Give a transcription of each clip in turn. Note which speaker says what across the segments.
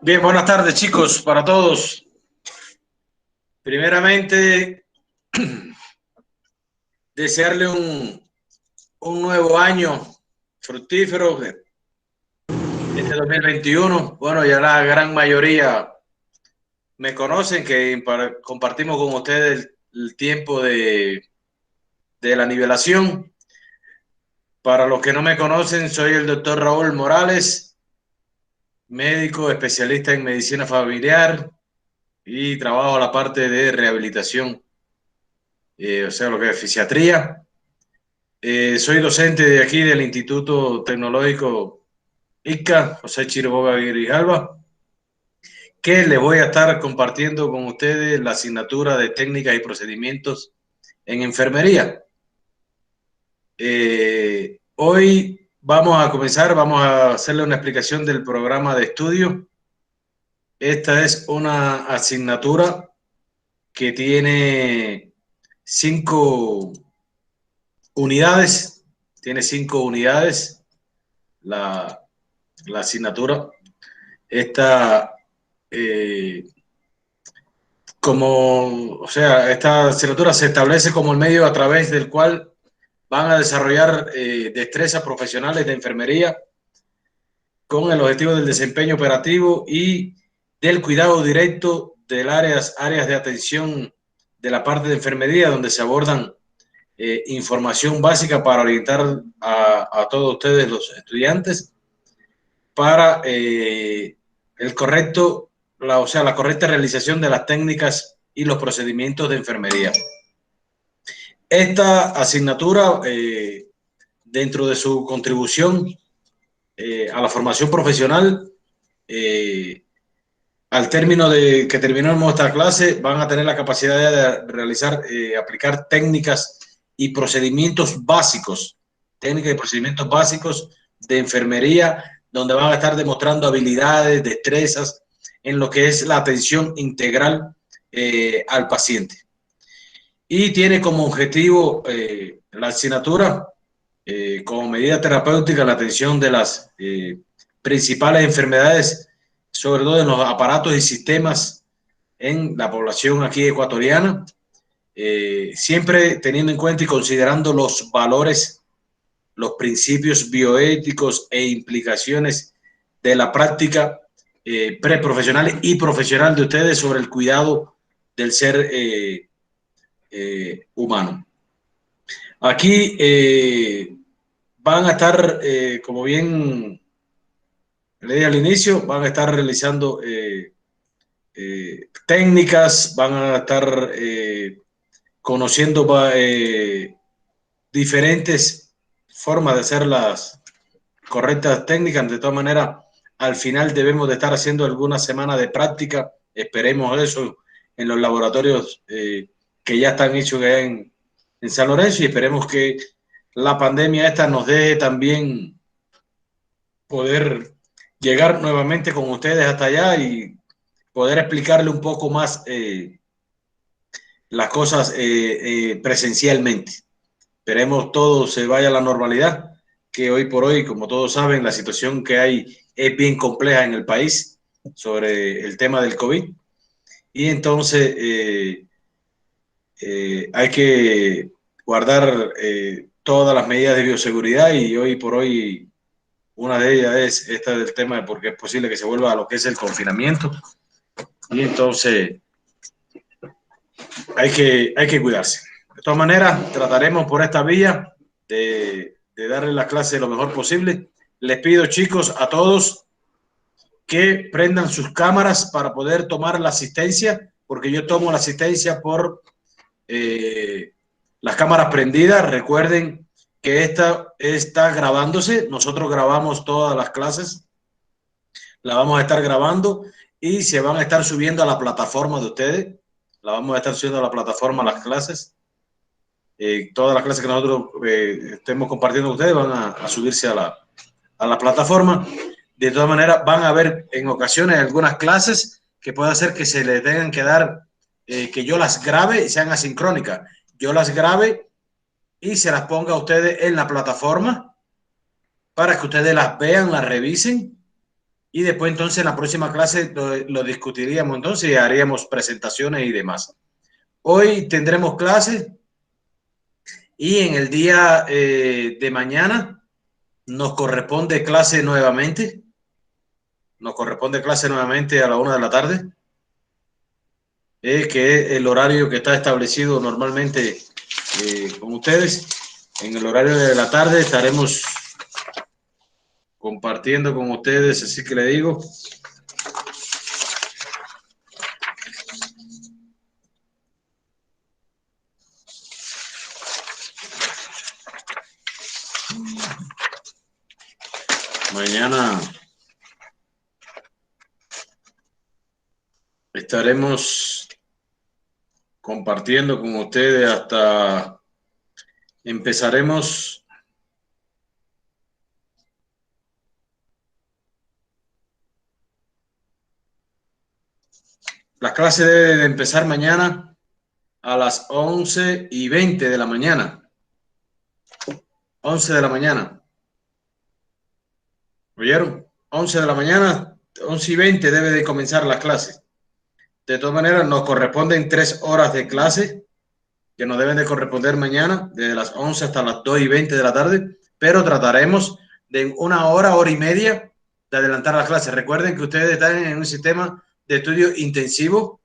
Speaker 1: Bien, buenas tardes, chicos, para todos. Primeramente, desearle un nuevo año fructífero, este 2021. Bueno, ya la gran mayoría me conocen, que compartimos con ustedes el tiempo de la nivelación. Para los que no me conocen, soy el doctor Raúl Morales, médico especialista en medicina familiar y trabajo la parte de rehabilitación, o sea, lo que es fisiatría. Soy docente de aquí del Instituto Tecnológico ICA, José Chiriboga Grijalva, que les voy a estar compartiendo con ustedes la asignatura de técnicas y procedimientos en enfermería. Hoy vamos a comenzar, vamos a hacerle una explicación del programa de estudio. Esta es una asignatura que tiene 5 unidades, la asignatura. Esta, esta asignatura se establece como el medio a través del cual van a desarrollar destrezas profesionales de enfermería con el objetivo del desempeño operativo y del cuidado directo de áreas de atención de la parte de enfermería, donde se abordan información básica para orientar a todos ustedes, los estudiantes, para la correcta realización de las técnicas y los procedimientos de enfermería. Esta asignatura, dentro de su contribución a la formación profesional, al término de que terminemos esta clase, van a tener la capacidad de realizar, aplicar técnicas y procedimientos básicos, de enfermería, donde van a estar demostrando habilidades, destrezas en lo que es la atención integral al paciente. Y tiene como objetivo la asignatura, como medida terapéutica, la atención de las principales enfermedades, sobre todo en los aparatos y sistemas en la población aquí ecuatoriana, siempre teniendo en cuenta y considerando los valores, los principios bioéticos e implicaciones de la práctica preprofesional y profesional de ustedes sobre el cuidado del ser humano. Aquí van a estar, como bien le dije al inicio, van a estar realizando técnicas, van a estar conociendo diferentes formas de hacer las correctas técnicas. De todas maneras, al final debemos de estar haciendo alguna semana de práctica, esperemos eso, en los laboratorios que ya están hechos en San Lorenzo, y esperemos que la pandemia esta nos deje también poder llegar nuevamente con ustedes hasta allá y poder explicarle un poco más las cosas presencialmente. Esperemos todo se vaya a la normalidad, que hoy por hoy, como todos saben, la situación que hay es bien compleja en el país sobre el tema del COVID, y entonces hay que guardar todas las medidas de bioseguridad, y hoy por hoy una de ellas es esta del tema de porque es posible que se vuelva a lo que es el confinamiento, y entonces hay que cuidarse. De todas maneras, trataremos por esta vía de darle la clase lo mejor posible. Les pido, chicos, a todos que prendan sus cámaras para poder tomar la asistencia, porque yo tomo la asistencia por las cámaras prendidas. Recuerden que esta está grabándose. Nosotros grabamos todas las clases, la vamos a estar grabando y se van a estar subiendo a la plataforma de ustedes. La vamos a estar subiendo a la plataforma las clases. Todas las clases que nosotros estemos compartiendo con ustedes van a subirse a la plataforma. De todas maneras, van a haber en ocasiones algunas clases que puede ser que se le tengan que dar, que yo las grabe y sean asincrónicas. Yo las grabe y se las ponga a ustedes en la plataforma para que ustedes las vean, las revisen y después entonces en la próxima clase lo discutiríamos entonces y haríamos presentaciones y demás. Hoy tendremos clases y en el día de mañana nos corresponde clase nuevamente. Nos corresponde clase nuevamente a la 1 de la tarde, que es el horario que está establecido normalmente con ustedes. En el horario de la tarde estaremos compartiendo con ustedes, así que le digo. Mañana estaremos compartiendo con ustedes hasta empezaremos la clase debe de empezar mañana a las 11:20 de la mañana. 11 de la mañana. ¿Oyeron? 11 de la mañana, 11:20 debe de comenzar la clase. De todas maneras, nos corresponden 3 horas de clase que nos deben de corresponder mañana, desde las 11 hasta las 2:20 de la tarde, pero trataremos de una hora, hora y media de adelantar la clase. Recuerden que ustedes están en un sistema de estudio intensivo,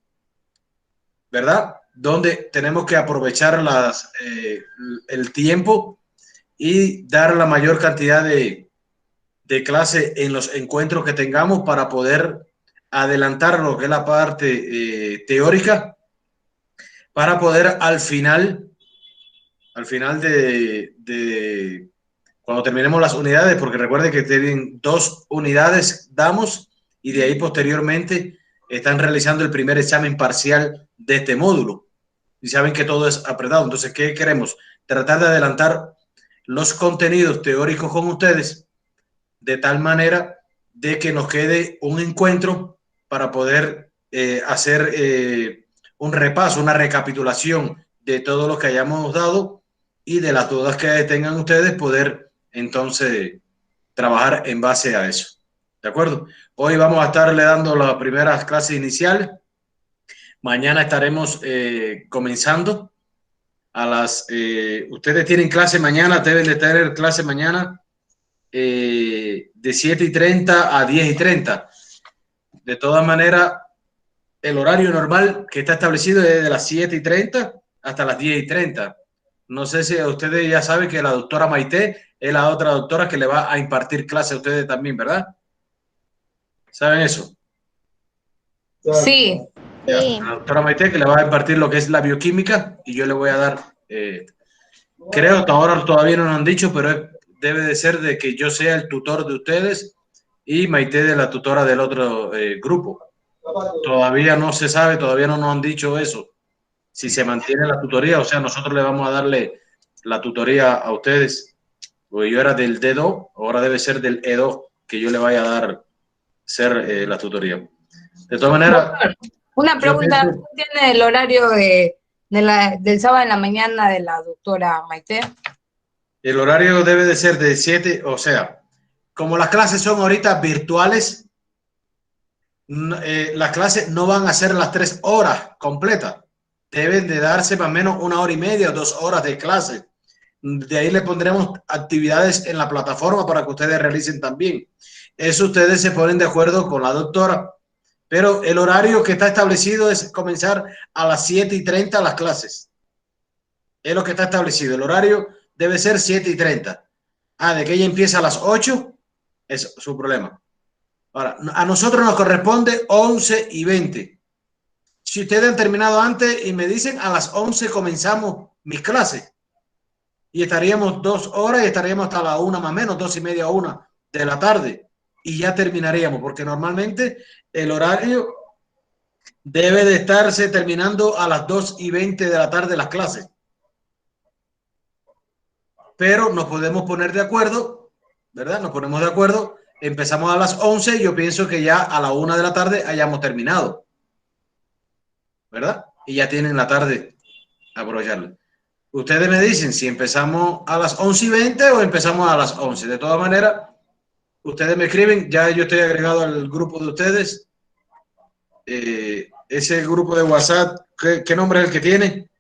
Speaker 1: ¿verdad? Donde tenemos que aprovechar el tiempo y dar la mayor cantidad de clase en los encuentros que tengamos para poder adelantar lo que es la parte teórica, para poder al final cuando terminemos las unidades, porque recuerden que tienen 2 unidades damos y de ahí posteriormente están realizando el primer examen parcial de este módulo y saben que todo es apretado. Entonces, ¿qué queremos? Tratar de adelantar los contenidos teóricos con ustedes de tal manera de que nos quede un encuentro para poder hacer un repaso, una recapitulación de todo lo que hayamos dado y de las dudas que tengan ustedes, poder entonces trabajar en base a eso. ¿De acuerdo? Hoy vamos a estarle dando las primeras clases iniciales. Mañana estaremos comenzando a ustedes tienen clase mañana, deben de tener clase mañana de 7:30 a 10:30. De todas maneras, el horario normal que está establecido es de las 7:30 hasta las 10:30. No sé si ustedes ya saben que la doctora Maite es la otra doctora que le va a impartir clase a ustedes también, ¿verdad? ¿Saben eso?
Speaker 2: Sí.
Speaker 1: Ya, la doctora Maite que le va a impartir lo que es la bioquímica y yo le voy a dar, creo que ahora todavía no lo han dicho, pero debe de ser de que yo sea el tutor de ustedes y Maite de la tutora del otro grupo. Todavía no se sabe, todavía no nos han dicho eso. Si se mantiene la tutoría, o sea, nosotros le vamos a darle la tutoría a ustedes. Porque yo era del D2, ahora debe ser del E2 que yo le vaya a dar ser la tutoría. De todas maneras,
Speaker 2: Una
Speaker 1: yo
Speaker 2: pregunta,
Speaker 1: pienso,
Speaker 2: ¿no tiene el horario del sábado en la mañana de la doctora Maite?
Speaker 1: el horario debe de ser de 7, o sea, como las clases son ahorita virtuales, las clases no van a ser las 3 horas completas. Deben de darse más o menos 1 hora y media, 2 horas de clase. De ahí le pondremos actividades en la plataforma para que ustedes realicen también. Eso ustedes se ponen de acuerdo con la doctora, pero el horario que está establecido es comenzar a las 7:30 las clases. Es lo que está establecido. El horario debe ser 7:30. De que ella empieza a las 8, es su problema. Ahora, a nosotros nos corresponde 11:20. Si ustedes han terminado antes y me dicen a las 11 comenzamos mis clases y estaríamos 2 horas y estaríamos hasta la 1 más o menos, 2:30 a 1 de la tarde y ya terminaríamos porque normalmente el horario debe de estarse terminando a las 2:20 de la tarde las clases. Pero nos podemos poner de acuerdo, ¿verdad? Nos ponemos de acuerdo, empezamos a las 11 y yo pienso que ya a la 1 de la tarde hayamos terminado, ¿verdad? Y ya tienen la tarde a aprovecharla. Ustedes me dicen si empezamos a las 11:20 o empezamos a las 11. De todas maneras, ustedes me escriben, ya yo estoy agregado al grupo de ustedes. Ese grupo de WhatsApp, ¿qué nombre es el que tiene?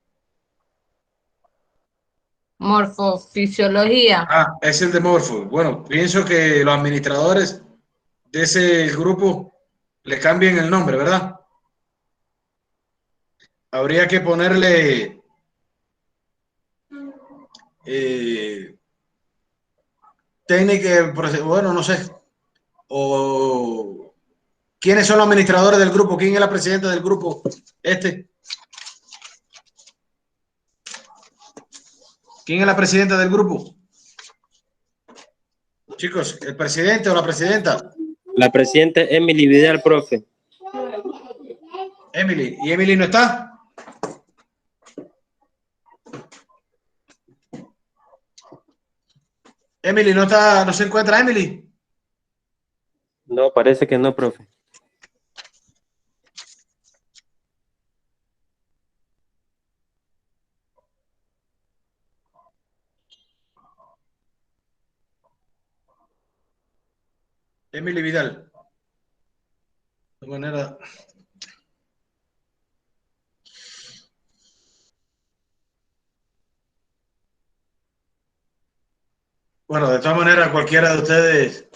Speaker 2: Morfofisiología.
Speaker 1: Ah, es el de Morpho. Bueno, pienso que los administradores de ese grupo le cambien el nombre, ¿verdad? Habría que ponerle eh, técnica, bueno, no sé, o quiénes son los administradores del grupo, quién es la presidenta del grupo, quién es la presidenta del grupo, chicos, el presidente o la presidenta.
Speaker 3: La presidenta Emily Vidal, profe.
Speaker 1: Emily, ¿y Emily no está? Emily no está, no se encuentra Emily.
Speaker 3: No, parece que no, profe.
Speaker 1: Emily Vidal. De manera. Bueno, de todas maneras, cualquiera de ustedes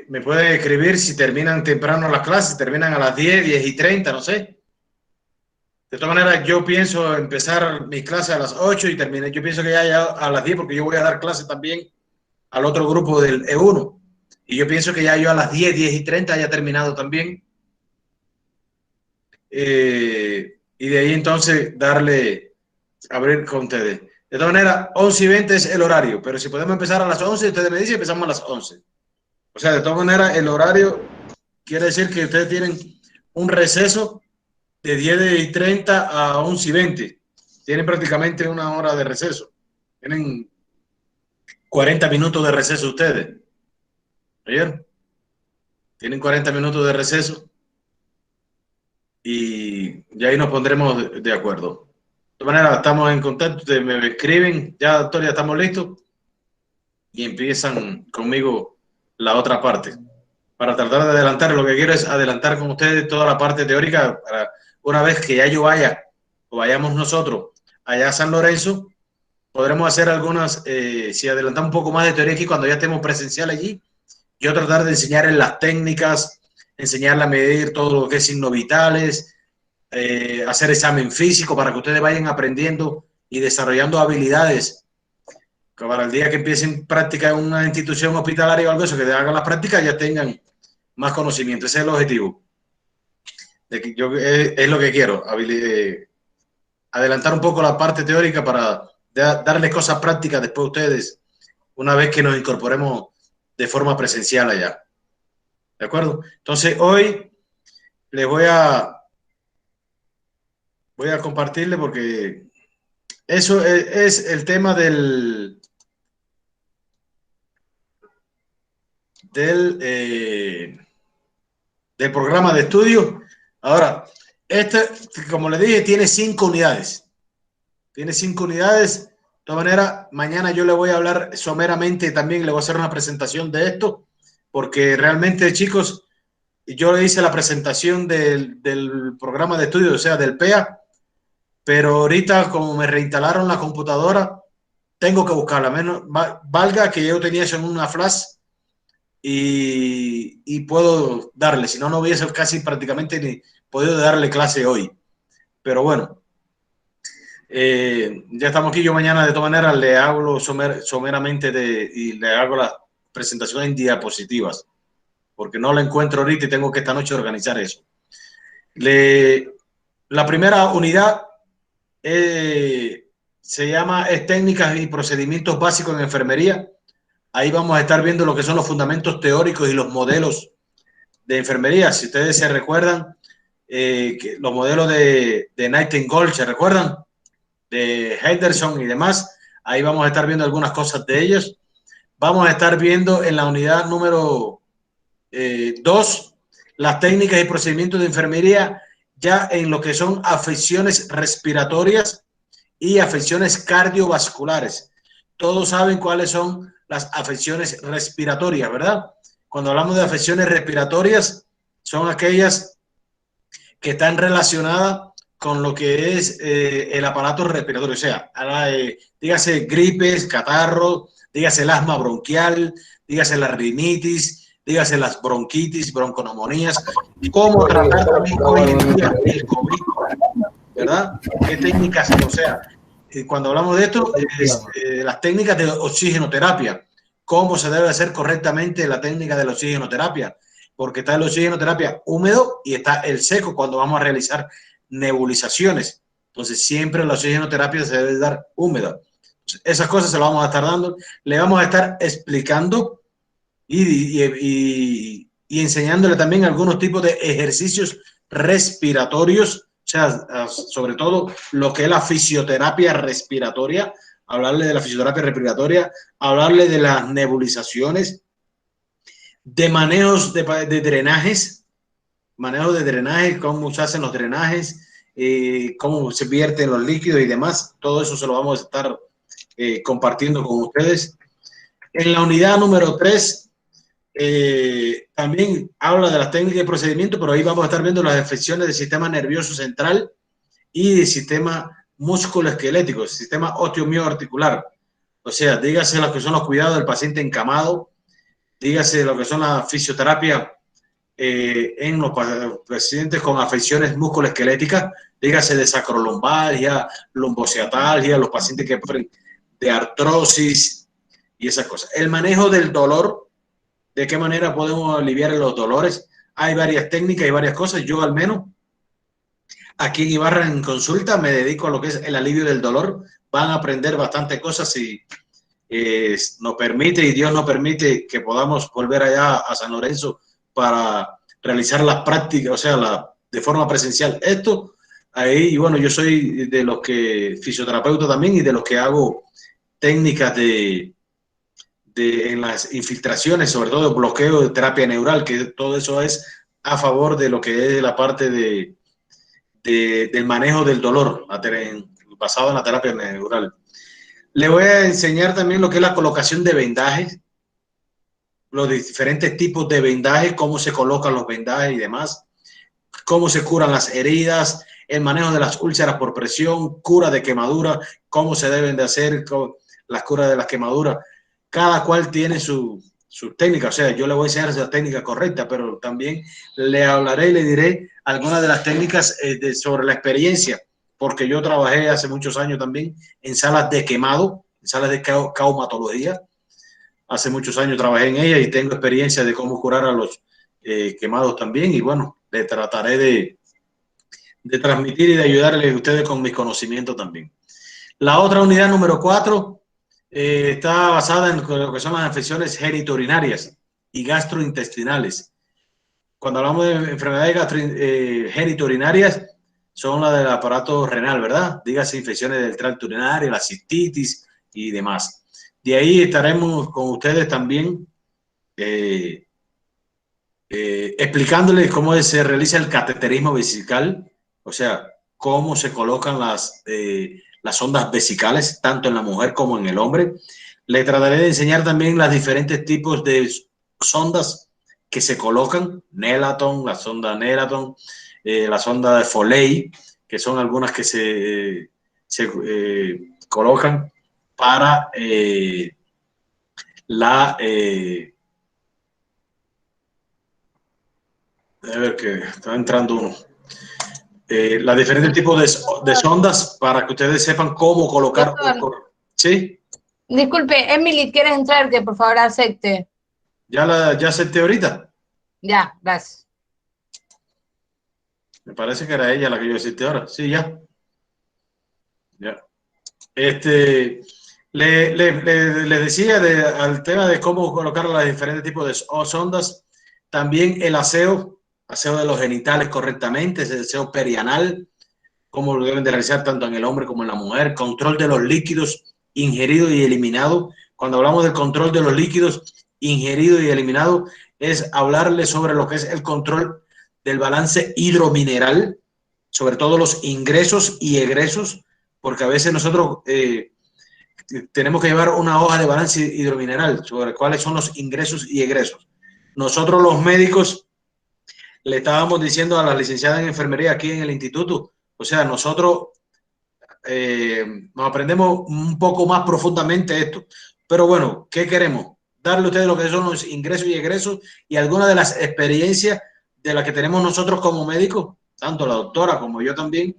Speaker 1: me pueden escribir si terminan temprano las clases, terminan a las 10:30, no sé. De todas maneras, yo pienso empezar mis clases a las 8 y terminar. Yo pienso que ya a las 10 porque yo voy a dar clases también al otro grupo del E1. Y yo pienso que ya yo a las 10:30 haya terminado también. Y de ahí entonces abrir con ustedes. De todas maneras, 11:20 es el horario, pero si podemos empezar a las 11, ustedes me dicen empezamos a las 11. O sea, de todas maneras, el horario quiere decir que ustedes tienen un receso de 10:30 a 11:20. Tienen prácticamente una hora de receso. Tienen 40 minutos de receso ustedes. ¿Oyeron? Tienen 40 minutos de receso y ya ahí nos pondremos de acuerdo. De todas maneras, estamos en contacto. Ustedes me escriben, ya doctor, ya estamos listos y empiezan conmigo la otra parte. Para tratar de adelantar, lo que quiero es adelantar con ustedes toda la parte teórica para una vez que ya yo vaya o vayamos nosotros allá a San Lorenzo, podremos hacer algunas, si adelantamos un poco más de teoría aquí cuando ya estemos presencial allí, yo tratar de enseñarles las técnicas, enseñarles a medir todo lo que es signos vitales, hacer examen físico para que ustedes vayan aprendiendo y desarrollando habilidades que para el día que empiecen práctica en una institución hospitalaria o algo eso, que hagan las prácticas ya tengan más conocimiento. Ese es el objetivo. Es lo que quiero, adelantar un poco la parte teórica para darles cosas prácticas después a ustedes, una vez que nos incorporemos de forma presencial allá. ¿De acuerdo? Entonces, hoy les voy a compartirle porque eso es el tema del programa de estudio. Ahora, como les dije, tiene 5 unidades. Tiene 5 unidades. De todas maneras, mañana yo le voy a hablar someramente también, le voy a hacer una presentación de esto, porque realmente, chicos, yo le hice la presentación del programa de estudio, o sea, del PEA, pero ahorita como me reinstalaron la computadora, tengo que buscarla, menos valga que yo tenía eso en una flash y puedo darle, si no, no hubiese casi prácticamente ni podido darle clase hoy. Pero bueno, ya estamos aquí. Yo mañana de todas maneras le hablo someramente y le hago la presentación en diapositivas, porque no la encuentro ahorita y tengo que esta noche organizar eso. La primera unidad se llama técnicas y procedimientos básicos en enfermería. Ahí vamos a estar viendo lo que son los fundamentos teóricos y los modelos de enfermería. Si ustedes se recuerdan, los modelos de Nightingale, ¿se recuerdan? De Henderson y demás. Ahí vamos a estar viendo algunas cosas de ellos. Vamos a estar viendo en la unidad número 2 las técnicas y procedimientos de enfermería ya en lo que son afecciones respiratorias y afecciones cardiovasculares. Todos saben cuáles son las afecciones respiratorias, ¿verdad? Cuando hablamos de afecciones respiratorias, son aquellas que están relacionadas con lo que es el aparato respiratorio, o sea, dígase gripes, catarro, dígase el asma bronquial, dígase la rinitis, dígase las bronquitis, bronconomonías, cómo tratar también hoy en día el COVID, ¿verdad? ¿Qué técnicas? O sea, cuando hablamos de esto, las técnicas de oxigenoterapia, cómo se debe hacer correctamente la técnica de la oxigenoterapia, porque está la oxigenoterapia húmedo y está el seco cuando vamos a realizar nebulizaciones. Entonces, siempre la oxigenoterapia se debe dar húmeda. Entonces, esas cosas se las vamos a estar dando, le vamos a estar explicando y enseñándole también algunos tipos de ejercicios respiratorios, o sea, sobre todo lo que es la fisioterapia respiratoria, hablarle de la fisioterapia respiratoria, hablarle de las nebulizaciones, de manejos de drenajes, manejo de drenaje, cómo se hacen los drenajes, cómo se vierten los líquidos y demás. Todo eso se lo vamos a estar compartiendo con ustedes. En la unidad número 3 también habla de las técnicas de procedimiento, pero ahí vamos a estar viendo las afecciones del sistema nervioso central y del sistema musculoesquelético, sistema osteomioarticular. O sea, dígase lo que son los cuidados del paciente encamado, dígase lo que son la fisioterapia en los pacientes con afecciones musculoesqueléticas, dígase de sacrolombalgia, lumbociatalgia, los pacientes que sufren de artrosis y esas cosas. El manejo del dolor, de qué manera podemos aliviar los dolores. Hay varias técnicas y varias cosas. Yo al menos aquí en Ibarra en consulta me dedico a lo que es el alivio del dolor. Van a aprender bastantes cosas si nos permite y Dios nos permite que podamos volver allá a San Lorenzo para realizar las prácticas, o sea, de forma presencial. Esto ahí, y bueno, yo soy de los que fisioterapeuta también y de los que hago técnicas en las infiltraciones, sobre todo de bloqueo de terapia neural, que todo eso es a favor de lo que es la parte del manejo del dolor basado en la terapia neural. Le voy a enseñar también lo que es la colocación de vendajes, los diferentes tipos de vendajes, cómo se colocan los vendajes y demás, cómo se curan las heridas, el manejo de las úlceras por presión, cura de quemadura, cómo se deben de hacer las curas de las quemaduras. Cada cual tiene su técnica, o sea, yo le voy a enseñar esa técnica correcta, pero también le hablaré y le diré algunas de las técnicas sobre la experiencia, porque yo trabajé hace muchos años también en salas de quemado, en salas de caumatología. Hace muchos años trabajé en ella y tengo experiencia de cómo curar a los quemados también. Y bueno, le trataré de transmitir y de ayudarles a ustedes con mis conocimientos también. La otra unidad número 4 está basada en lo que son las infecciones genitourinarias y gastrointestinales. Cuando hablamos de enfermedades genitourinarias, son las del aparato renal, ¿verdad? Dígase infecciones del tracto urinario, la cistitis y demás. De ahí estaremos con ustedes también explicándoles cómo se realiza el cateterismo vesical, o sea, cómo se colocan las ondas vesicales, tanto en la mujer como en el hombre. Le trataré de enseñar también los diferentes tipos de sondas que se colocan, Nelaton, la sonda Nelaton, la sonda de Foley, que son algunas que se colocan para a ver que está entrando uno. Los diferentes tipos de sondas para que ustedes sepan cómo colocar. ¿Sí?
Speaker 2: Disculpe, Emily, ¿quieres entrar? Que por favor acepte.
Speaker 1: ¿Ya acepté ahorita?
Speaker 2: Ya, gracias.
Speaker 1: Me parece que era ella la que yo acepté ahora. Sí, ya. Ya. Le decía al tema de cómo colocar los diferentes tipos de sondas. También el aseo de los genitales correctamente, ese aseo perianal, cómo lo deben de realizar tanto en el hombre como en la mujer, control de los líquidos ingeridos y eliminados. Cuando hablamos del control de los líquidos ingeridos y eliminados, es hablarle sobre lo que es el control del balance hidromineral, sobre todo los ingresos y egresos, porque a veces nosotros tenemos que llevar una hoja de balance hidromineral sobre cuáles son los ingresos y egresos. Nosotros los médicos le estábamos diciendo a las licenciadas en enfermería aquí en el instituto, o sea, nosotros nos aprendemos un poco más profundamente esto. Pero bueno, ¿qué queremos? Darle a ustedes lo que son los ingresos y egresos y algunas de las experiencias de las que tenemos nosotros como médicos, tanto la doctora como yo también,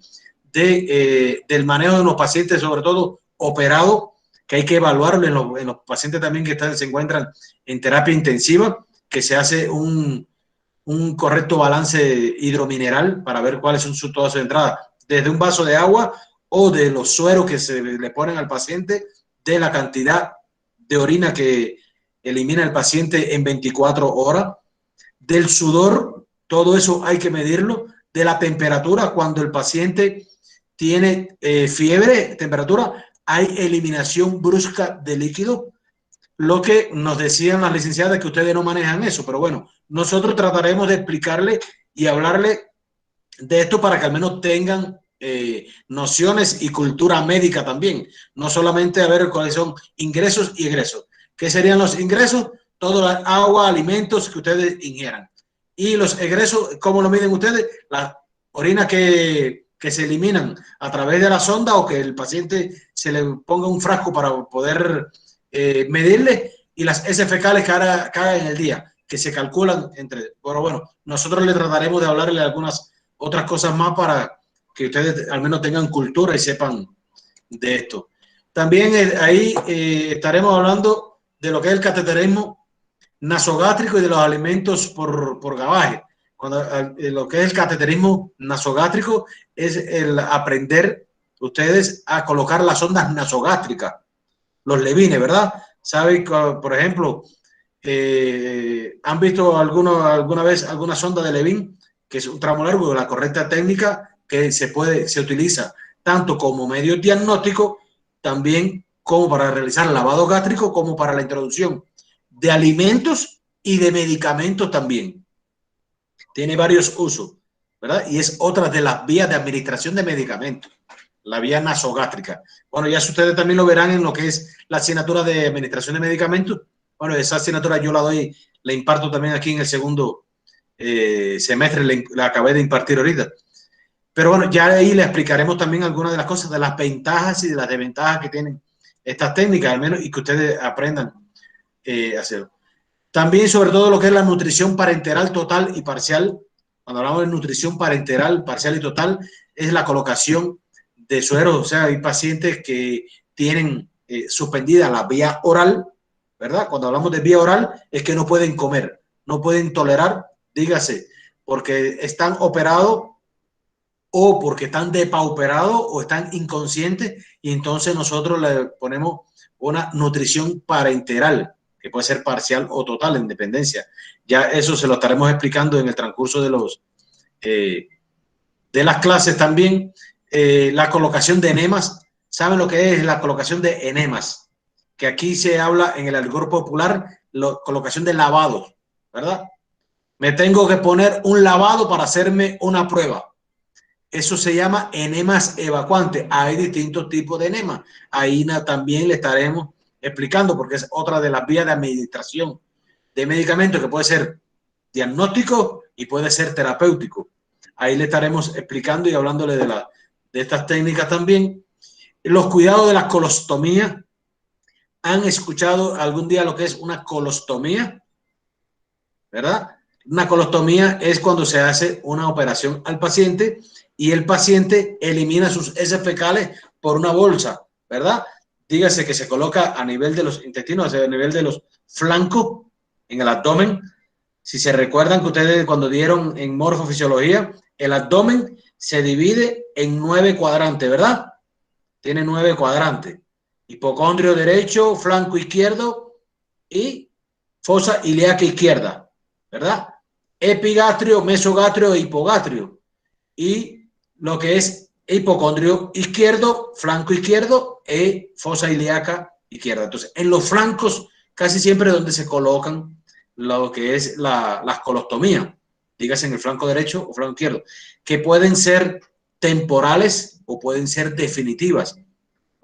Speaker 1: del manejo de los pacientes, sobre todo operados, que hay que evaluarlo en los pacientes también que se encuentran en terapia intensiva, que se hace un correcto balance hidromineral para ver cuáles son todas sus entradas, desde un vaso de agua o de los sueros que se le ponen al paciente, de la cantidad de orina que elimina el paciente en 24 horas, del sudor, todo eso hay que medirlo, de la temperatura, cuando el paciente tiene fiebre, temperatura, hay eliminación brusca de líquido, lo que nos decían las licenciadas que ustedes no manejan eso, pero bueno, nosotros trataremos de explicarle y hablarle de esto para que al menos tengan nociones y cultura médica también, no solamente a ver cuáles son ingresos y egresos. ¿Qué serían los ingresos? Todo el agua, alimentos que ustedes ingieran. Y los egresos, ¿cómo lo miden ustedes? La orina que se eliminan a través de la sonda o que el paciente se le ponga un frasco para poder medirle, y las heces fecales que hagan en el día, que se calculan entre... Bueno, nosotros le trataremos de hablarle algunas otras cosas más para que ustedes al menos tengan cultura y sepan de esto. También ahí estaremos hablando de lo que es el cateterismo nasogástrico y de los alimentos por gabaje. Lo que es el cateterismo nasogástrico es el aprender ustedes a colocar las sondas nasogástricas, los levines, ¿verdad? ¿Saben, por ejemplo, han visto alguna vez alguna sonda de Levin, que es un tramo largo, de la correcta técnica que se utiliza tanto como medio diagnóstico, también como para realizar lavado gástrico, como para la introducción de alimentos y de medicamentos también. Tiene varios usos, ¿verdad? Y es otra de las vías de administración de medicamentos, la vía nasogástrica. Bueno, ya ustedes también lo verán en lo que es la asignatura de administración de medicamentos. Bueno, esa asignatura yo la imparto también aquí en el segundo semestre, la acabé de impartir ahorita. Pero bueno, ya ahí le explicaremos también algunas de las cosas, de las ventajas y de las desventajas que tienen estas técnicas, al menos, y que ustedes aprendan a hacerlo. También sobre todo lo que es la nutrición parenteral total y parcial. Cuando hablamos de nutrición parenteral, parcial y total, es la colocación de sueros. O sea, hay pacientes que tienen suspendida la vía oral, ¿verdad? Cuando hablamos de vía oral es que no pueden comer, no pueden tolerar, dígase, porque están operados o porque están depauperados o están inconscientes, y entonces nosotros le ponemos una nutrición parenteral, que puede ser parcial o total en dependencia. Ya eso se lo estaremos explicando en el transcurso de las clases también. La colocación de enemas. ¿Saben lo que es la colocación de enemas? Que aquí se habla en el argot popular, colocación de lavados, ¿verdad? Me tengo que poner un lavado para hacerme una prueba. Eso se llama enemas evacuantes. Hay distintos tipos de enemas. Ahí también le estaremos explicando, porque es otra de las vías de administración de medicamentos, que puede ser diagnóstico y puede ser terapéutico. Ahí le estaremos explicando y hablándole de estas técnicas también. Los cuidados de la colostomía. ¿Han escuchado algún día lo que es una colostomía? ¿Verdad? Una colostomía es cuando se hace una operación al paciente y el paciente elimina sus heces fecales por una bolsa, ¿verdad? Dígase que se coloca a nivel de los intestinos, a nivel de los flancos, en el abdomen. Si se recuerdan que ustedes cuando dieron en morfofisiología, el abdomen se divide en 9 cuadrantes, ¿verdad? Tiene 9 cuadrantes. Hipocondrio derecho, flanco izquierdo y fosa ilíaca izquierda, ¿verdad? Epigastrio, mesogastrio e hipogastrio. Y lo que es hipocondrio izquierdo, flanco izquierdo y fosa ilíaca izquierda. Entonces, en los flancos casi siempre es donde se colocan lo que es las colostomías, dígase en el flanco derecho o flanco izquierdo, que pueden ser temporales o pueden ser definitivas.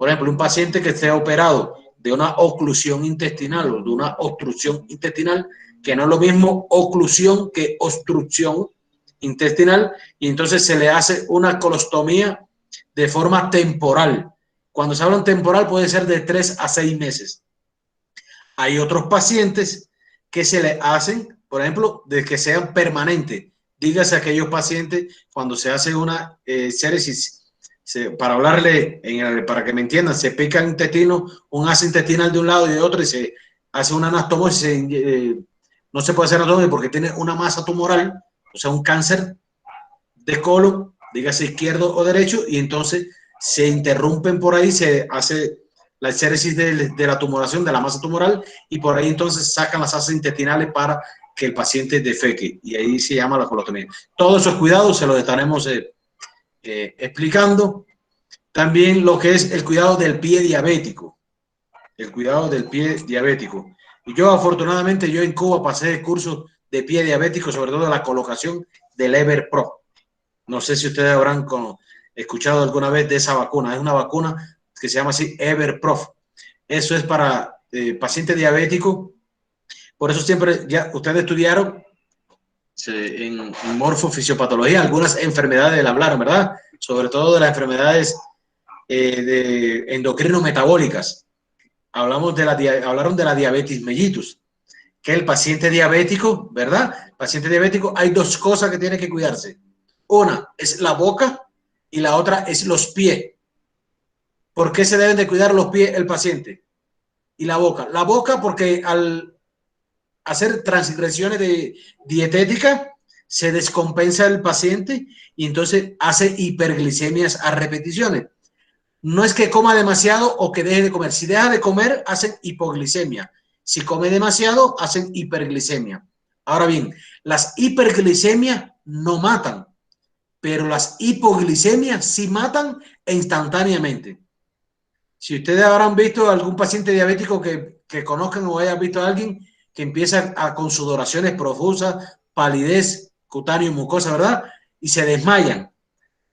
Speaker 1: Por ejemplo, un paciente que esté operado de una oclusión intestinal o de una obstrucción intestinal, que no es lo mismo oclusión que obstrucción intestinal, y entonces se le hace una colostomía de forma temporal. Cuando se habla en temporal puede ser de 3 a 6 meses. Hay otros pacientes que se le hacen, por ejemplo, de que sean permanentes. Dígase a aquellos pacientes cuando se hace una séresis, para hablarle, para que me entiendan, se pica el intestino, un asa intestinal de un lado y de otro y se hace una anastomosis. No se puede hacer anastomosis porque tiene una masa tumoral, o sea, un cáncer de colon, dígase izquierdo o derecho, y entonces se interrumpen por ahí, se hace la histérisis de la tumoración, de la masa tumoral, y por ahí entonces sacan las asas intestinales para que el paciente defeque, y ahí se llama la colostomía. Todos esos cuidados se los estaremos explicando. También lo que es el cuidado del pie diabético, el cuidado del pie diabético. Y yo afortunadamente, yo en Cuba pasé cursos de pie diabético, sobre todo la colocación del EverPro. No sé si ustedes habrán escuchado alguna vez de esa vacuna. Es una vacuna que se llama así EverPro. Eso es para pacientes diabéticos. Por eso siempre, ya ustedes estudiaron en morfofisiopatología, algunas enfermedades del hablar, ¿verdad? Sobre todo de las enfermedades de endocrino-metabólicas. Hablaron de la diabetes mellitus, que el paciente diabético, ¿verdad? Paciente diabético, hay dos cosas que tiene que cuidarse. Una es la boca y la otra es los pies. ¿Por qué se deben de cuidar los pies el paciente? Y la boca. La boca porque al hacer transgresiones de dietética se descompensa el paciente y entonces hace hiperglicemias a repeticiones. No es que coma demasiado o que deje de comer. Si deja de comer, hacen hipoglicemia. Si come demasiado, hacen hiperglicemia. Ahora bien, las hiperglicemias no matan, pero las hipoglicemias sí matan instantáneamente. Si ustedes habrán visto algún paciente diabético que conozcan o hayan visto a alguien que empieza con sudoraciones profusas, palidez cutánea y mucosa, ¿verdad? Y se desmayan.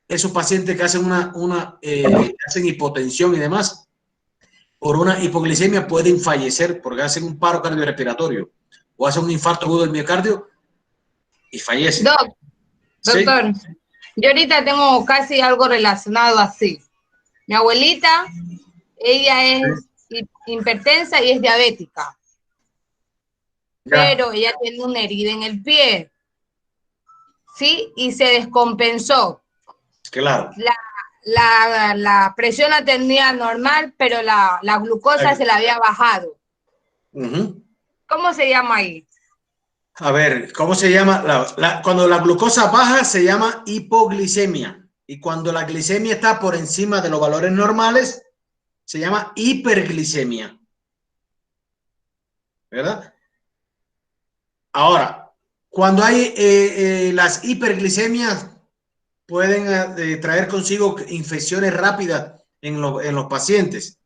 Speaker 1: Esos pacientes que hacen hacen hipotensión y demás, por una hipoglicemia pueden fallecer porque hacen un paro cardiorrespiratorio o hacen un infarto agudo del miocardio y fallecen.
Speaker 2: Doctor, ¿sí? Yo ahorita tengo casi algo relacionado así. Mi abuelita, ella es hipertensa y es diabética. Ya. Pero ella tiene una herida en el pie. ¿Sí? Y se descompensó.
Speaker 1: Claro.
Speaker 2: La presión la tenía normal, pero la glucosa se la había bajado. ¿Cómo se llama ahí?
Speaker 1: A ver, ¿cómo se llama? Cuando la glucosa baja se llama hipoglicemia. Y cuando la glicemia está por encima de los valores normales, se llama hiperglicemia. ¿Verdad? Ahora, cuando hay las hiperglicemias, pueden traer consigo infecciones rápidas en los pacientes,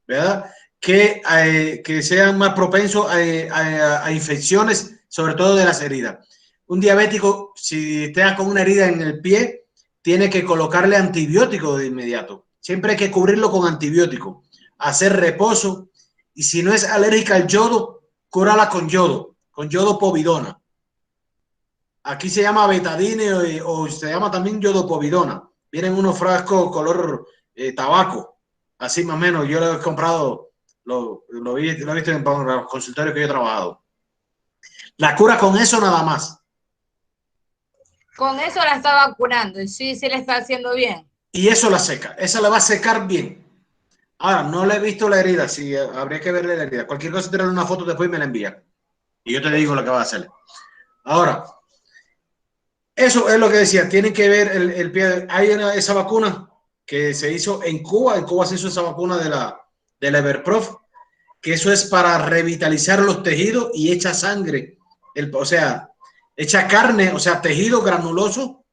Speaker 1: ¿verdad? Que sean más propensos a infecciones, sobre todo de las heridas. Un diabético, si está con una herida en el pie, tiene que colocarle antibiótico de inmediato. Siempre hay que cubrirlo con antibiótico, hacer reposo, y si no es alérgica al yodo, cúrala con yodo povidona. Aquí se llama betadine o se llama también yodopovidona. Vienen unos frascos color tabaco, así más o menos. Yo lo he comprado, lo he visto en los consultorios que yo he trabajado. La cura con eso nada más.
Speaker 2: Con eso la estaba curando y sí le está haciendo bien.
Speaker 1: Y eso la seca, esa la va a secar bien. Ahora, no le he visto la herida, sí, habría que verle la herida. Cualquier cosa, tirarle una foto después y me la envía. Y yo te digo lo que va a hacer. Ahora, eso es lo que decía, tienen que ver el pie. Hay esa vacuna que se hizo en Cuba se hizo esa vacuna de la EverPro, que eso es para revitalizar los tejidos y echa sangre, o sea, echa carne, o sea, tejido granuloso,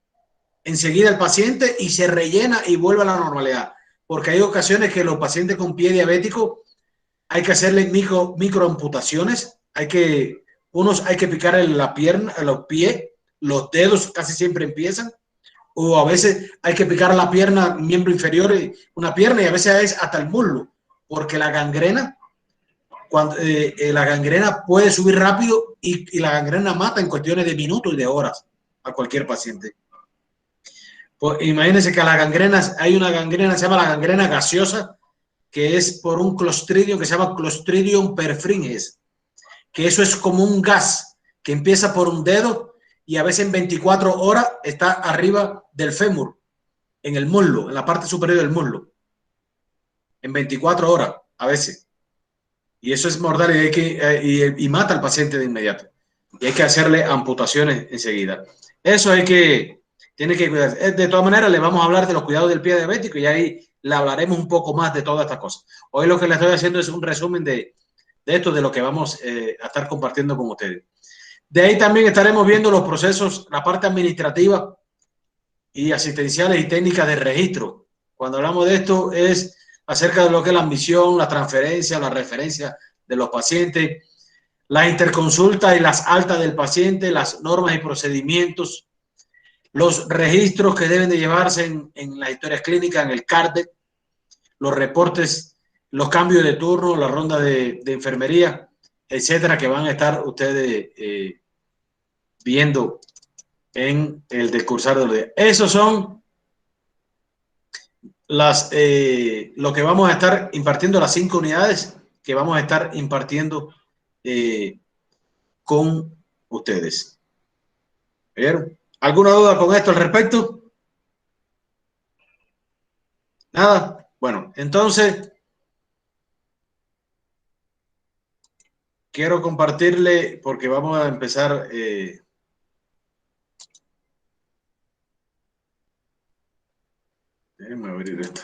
Speaker 1: enseguida el paciente y se rellena y vuelve a la normalidad. Porque hay ocasiones que los pacientes con pie diabético hay que hacerle microamputaciones, hay que picar en la pierna, en los pies. Los dedos casi siempre empiezan, o a veces hay que picar la pierna, miembro inferior, una pierna, y a veces es hasta el muslo, porque la gangrena, la gangrena puede subir rápido y la gangrena mata en cuestiones de minutos y de horas a cualquier paciente. Pues imagínense que a la gangrena, hay una gangrena, se llama la gangrena gaseosa, que es por un clostridium que se llama Clostridium perfringens, que eso es como un gas que empieza por un dedo y a veces en 24 horas está arriba del fémur, en el muslo, en la parte superior del muslo. En 24 horas, a veces. Y eso es mortal y, hay que, y mata al paciente de inmediato. Y hay que hacerle amputaciones enseguida. Eso tiene que cuidar. De todas maneras, le vamos a hablar de los cuidados del pie diabético y ahí le hablaremos un poco más de todas estas cosas. Hoy lo que le estoy haciendo es un resumen de esto, de lo que vamos a estar compartiendo con ustedes. De ahí también estaremos viendo los procesos, la parte administrativa y asistenciales y técnicas de registro. Cuando hablamos de esto es acerca de lo que es la admisión, la transferencia, la referencia de los pacientes, las interconsultas y las altas del paciente, las normas y procedimientos, los registros que deben de llevarse en las historias clínicas, en el CARDEC, los reportes, los cambios de turno, la ronda de enfermería, etcétera, que van a estar ustedes viendo en el discursar de los días. Esos son lo que vamos a estar impartiendo, las 5 unidades que vamos a estar impartiendo con ustedes. ¿Vieron? ¿Alguna duda con esto al respecto? ¿Nada? Bueno, entonces quiero compartirle, porque vamos a empezar déjenme abrir esto.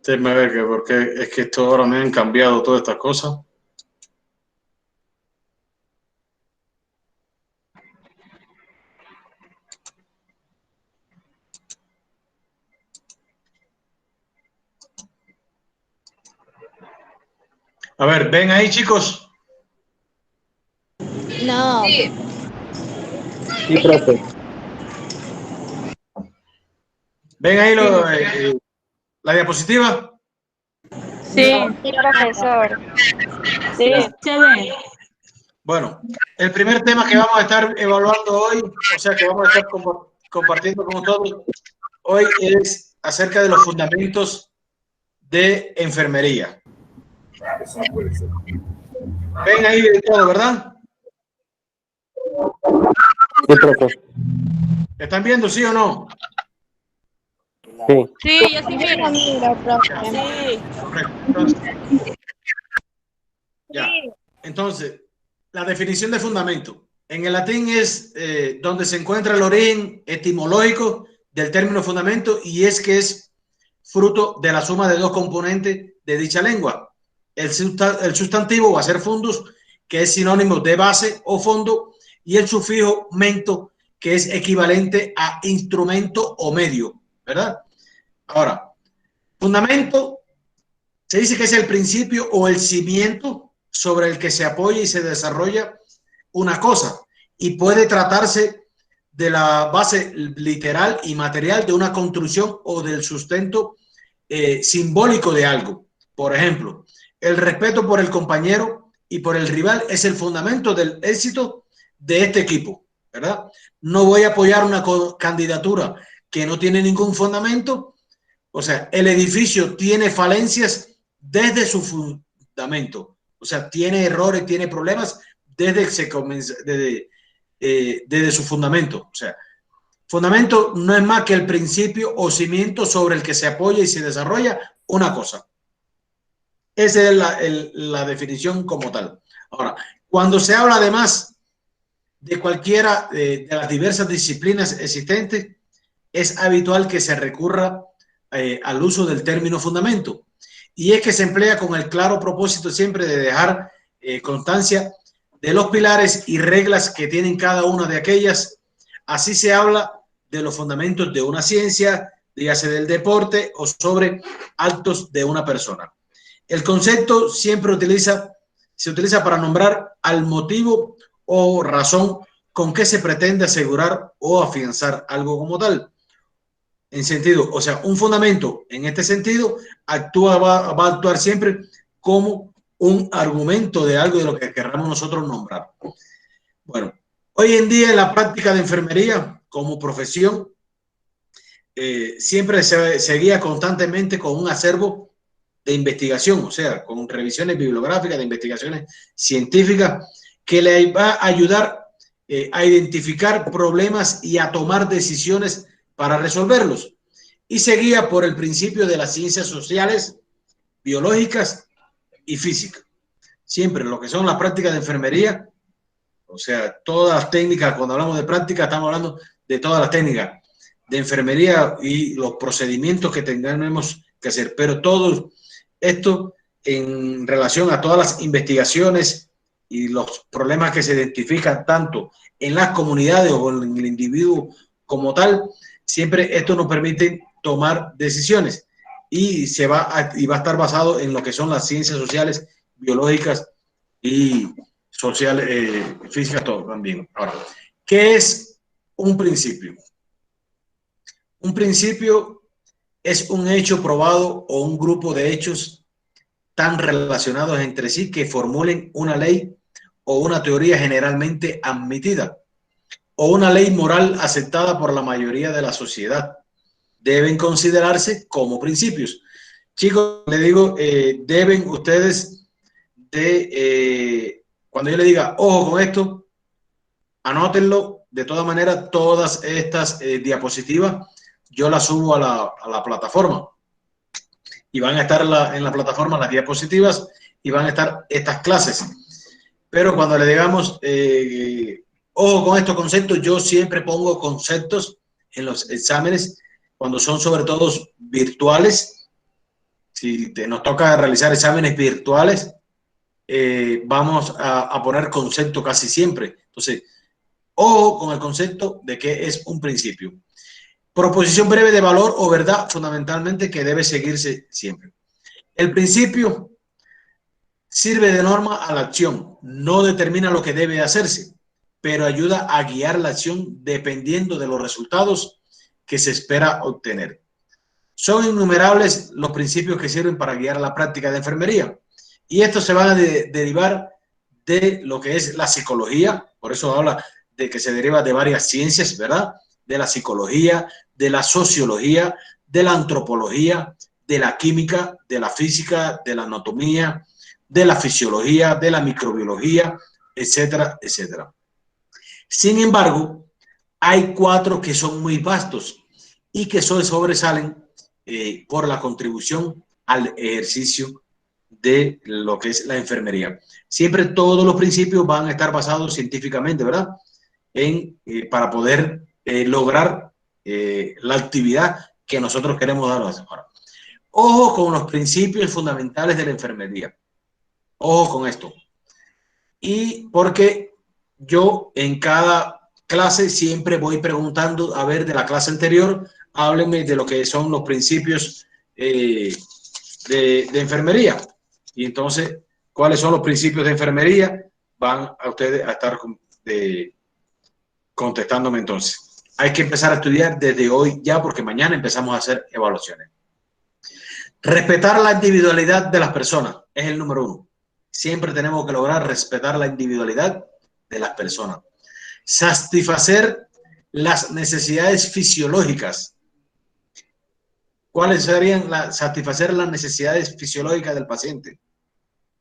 Speaker 1: Déjenme ver que porque es que esto ahora me han cambiado todas estas cosas. A ver, ¿ven ahí, chicos?
Speaker 4: No.
Speaker 2: Sí.
Speaker 3: Sí, profe.
Speaker 1: ¿Ven ahí la diapositiva?
Speaker 4: Sí, profesor. Sí.
Speaker 5: Se ve.
Speaker 1: Bueno, el primer tema que vamos a estar evaluando hoy, o sea, que vamos a estar compartiendo con todos hoy, es acerca de los fundamentos de enfermería. Ven ahí de todo, ¿verdad?
Speaker 3: Sí, profe.
Speaker 1: ¿Están viendo, sí o no?
Speaker 3: Sí.
Speaker 5: Sí, yo sí miro.
Speaker 4: profe.
Speaker 5: Sí.
Speaker 1: Entonces, ya. Entonces, la definición de fundamento. En el latín es donde se encuentra el origen etimológico del término fundamento, y es que es fruto de la suma de dos componentes de dicha lengua. El sustantivo va a ser fundus, que es sinónimo de base o fondo, y el sufijo mento, que es equivalente a instrumento o medio, ¿verdad? Ahora, fundamento se dice que es el principio o el cimiento sobre el que se apoya y se desarrolla una cosa, y puede tratarse de la base literal y material de una construcción o del sustento simbólico de algo. Por ejemplo, el respeto por el compañero y por el rival es el fundamento del éxito de este equipo, ¿verdad? No voy a apoyar una candidatura que no tiene ningún fundamento. O sea, el edificio tiene falencias desde su fundamento. O sea, tiene errores, tiene problemas desde desde su fundamento. O sea, fundamento no es más que el principio o cimiento sobre el que se apoya y se desarrolla una cosa. Esa es la definición como tal. Ahora, cuando se habla además de cualquiera de las diversas disciplinas existentes, es habitual que se recurra al uso del término fundamento. Y es que se emplea con el claro propósito siempre de dejar constancia de los pilares y reglas que tienen cada una de aquellas. Así se habla de los fundamentos de una ciencia, dígase del deporte o sobre actos de una persona. El concepto siempre se utiliza para nombrar al motivo o razón con que se pretende asegurar o afianzar algo como tal. En sentido, o sea, un fundamento en este sentido va a actuar siempre como un argumento de algo de lo que querramos nosotros nombrar. Bueno, hoy en día en la práctica de enfermería como profesión siempre se guía constantemente con un acervo de investigación, o sea, con revisiones bibliográficas, de investigaciones científicas que le va a ayudar a identificar problemas y a tomar decisiones para resolverlos. Y se guía por el principio de las ciencias sociales, biológicas y físicas. Siempre lo que son las prácticas de enfermería, o sea, todas las técnicas, cuando hablamos de práctica, estamos hablando de todas las técnicas de enfermería y los procedimientos que tengamos que hacer, pero todo esto en relación a todas las investigaciones y los problemas que se identifican tanto en las comunidades o en el individuo como tal, siempre esto nos permite tomar decisiones y va a estar basado en lo que son las ciencias sociales, biológicas y sociales, físicas, todo también. Ahora, ¿qué es un principio? Un principio es un hecho probado o un grupo de hechos tan relacionados entre sí que formulen una ley o una teoría generalmente admitida o una ley moral aceptada por la mayoría de la sociedad. Deben considerarse como principios. Chicos, le digo, deben ustedes cuando yo le diga, ojo con esto, anótenlo. De todas maneras, todas estas diapositivas yo las subo a la plataforma y van a estar en la plataforma las diapositivas y van a estar estas clases. Pero cuando le digamos, ojo con estos conceptos, yo siempre pongo conceptos en los exámenes cuando son sobre todo virtuales. Si nos toca realizar exámenes virtuales, vamos a poner concepto casi siempre. Entonces, ojo con el concepto de qué es un principio. Proposición breve de valor o verdad fundamentalmente que debe seguirse siempre. El principio sirve de norma a la acción, no determina lo que debe hacerse, pero ayuda a guiar la acción dependiendo de los resultados que se espera obtener. Son innumerables los principios que sirven para guiar la práctica de enfermería y estos se van a derivar de lo que es la psicología, por eso habla de que se deriva de varias ciencias, ¿verdad? De la psicología, de la sociología, de la antropología, de la química, de la física, de la anatomía, de la fisiología, de la microbiología, etcétera, etcétera. Sin embargo, hay 4 que son muy vastos y que sobresalen por la contribución al ejercicio de lo que es la enfermería. Siempre todos los principios van a estar basados científicamente, ¿verdad? Para poder lograr la actividad que nosotros queremos dar ahora. Ojo con los principios fundamentales de la enfermería. Ojo con esto. Y porque yo en cada clase siempre voy preguntando, a ver, de la clase anterior, háblenme de lo que son los principios de enfermería. Y entonces, ¿cuáles son los principios de enfermería? Van a ustedes a estar contestándome entonces. Hay que empezar a estudiar desde hoy ya porque mañana empezamos a hacer evaluaciones. Respetar la individualidad de las personas es el número 1. Siempre tenemos que lograr respetar la individualidad de las personas. Satisfacer las necesidades fisiológicas. ¿Cuáles serían satisfacer las necesidades fisiológicas del paciente?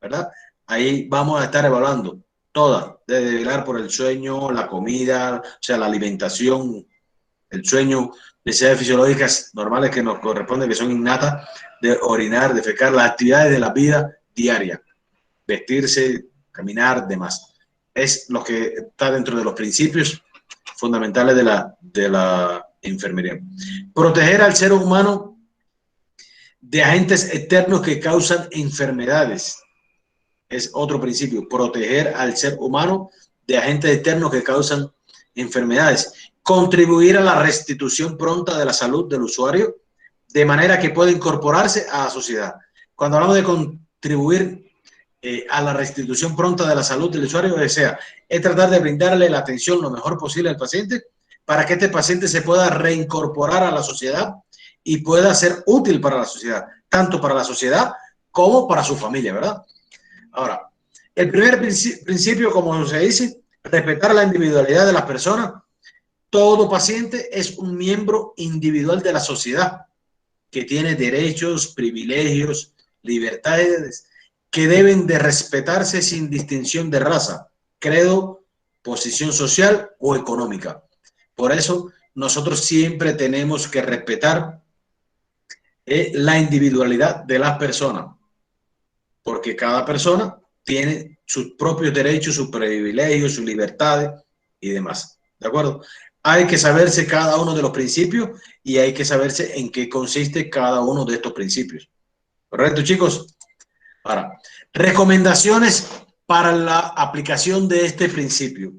Speaker 1: ¿Verdad? Ahí vamos a estar evaluando todas, de velar por el sueño, la comida, o sea, la alimentación, el sueño, necesidades fisiológicas normales que nos corresponden, que son innatas, de orinar, defecar, las actividades de la vida diaria, vestirse, caminar, demás. Es lo que está dentro de los principios fundamentales de la enfermería. Proteger al ser humano de agentes externos que causan enfermedades. Es otro principio, proteger al ser humano de agentes externos que causan enfermedades. Contribuir a la restitución pronta de la salud del usuario de manera que pueda incorporarse a la sociedad. Cuando hablamos de contribuir a la restitución pronta de la salud del usuario, o sea, es tratar de brindarle la atención lo mejor posible al paciente para que este paciente se pueda reincorporar a la sociedad y pueda ser útil para la sociedad, tanto para la sociedad como para su familia, ¿verdad? Ahora, el primer principio, como se dice, respetar la individualidad de las personas. Todo paciente es un miembro individual de la sociedad que tiene derechos, privilegios, libertades que deben de respetarse sin distinción de raza, credo, posición social o económica. Por eso, nosotros siempre tenemos que respetar la individualidad de las personas, porque cada persona tiene sus propios derechos, sus privilegios, sus libertades y demás. ¿De acuerdo? Hay que saberse cada uno de los principios y hay que saberse en qué consiste cada uno de estos principios. ¿Correcto, chicos? Ahora, recomendaciones para la aplicación de este principio.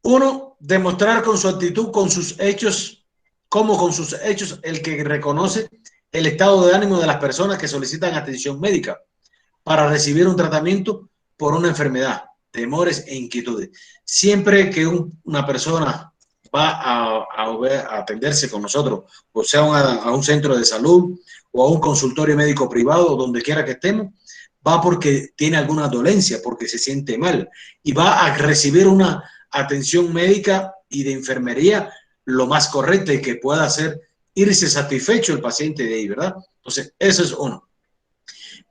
Speaker 1: 1. Demostrar con su actitud, con sus hechos, como con sus hechos, el que reconoce el estado de ánimo de las personas que solicitan atención médica para recibir un tratamiento por una enfermedad, temores e inquietudes. Siempre que una persona va a atenderse con nosotros, o sea, a un centro de salud o a un consultorio médico privado, donde quiera que estemos, va porque tiene alguna dolencia, porque se siente mal y va a recibir una atención médica y de enfermería lo más correcta y que pueda hacer irse satisfecho el paciente de ahí, ¿verdad? Entonces, eso es uno.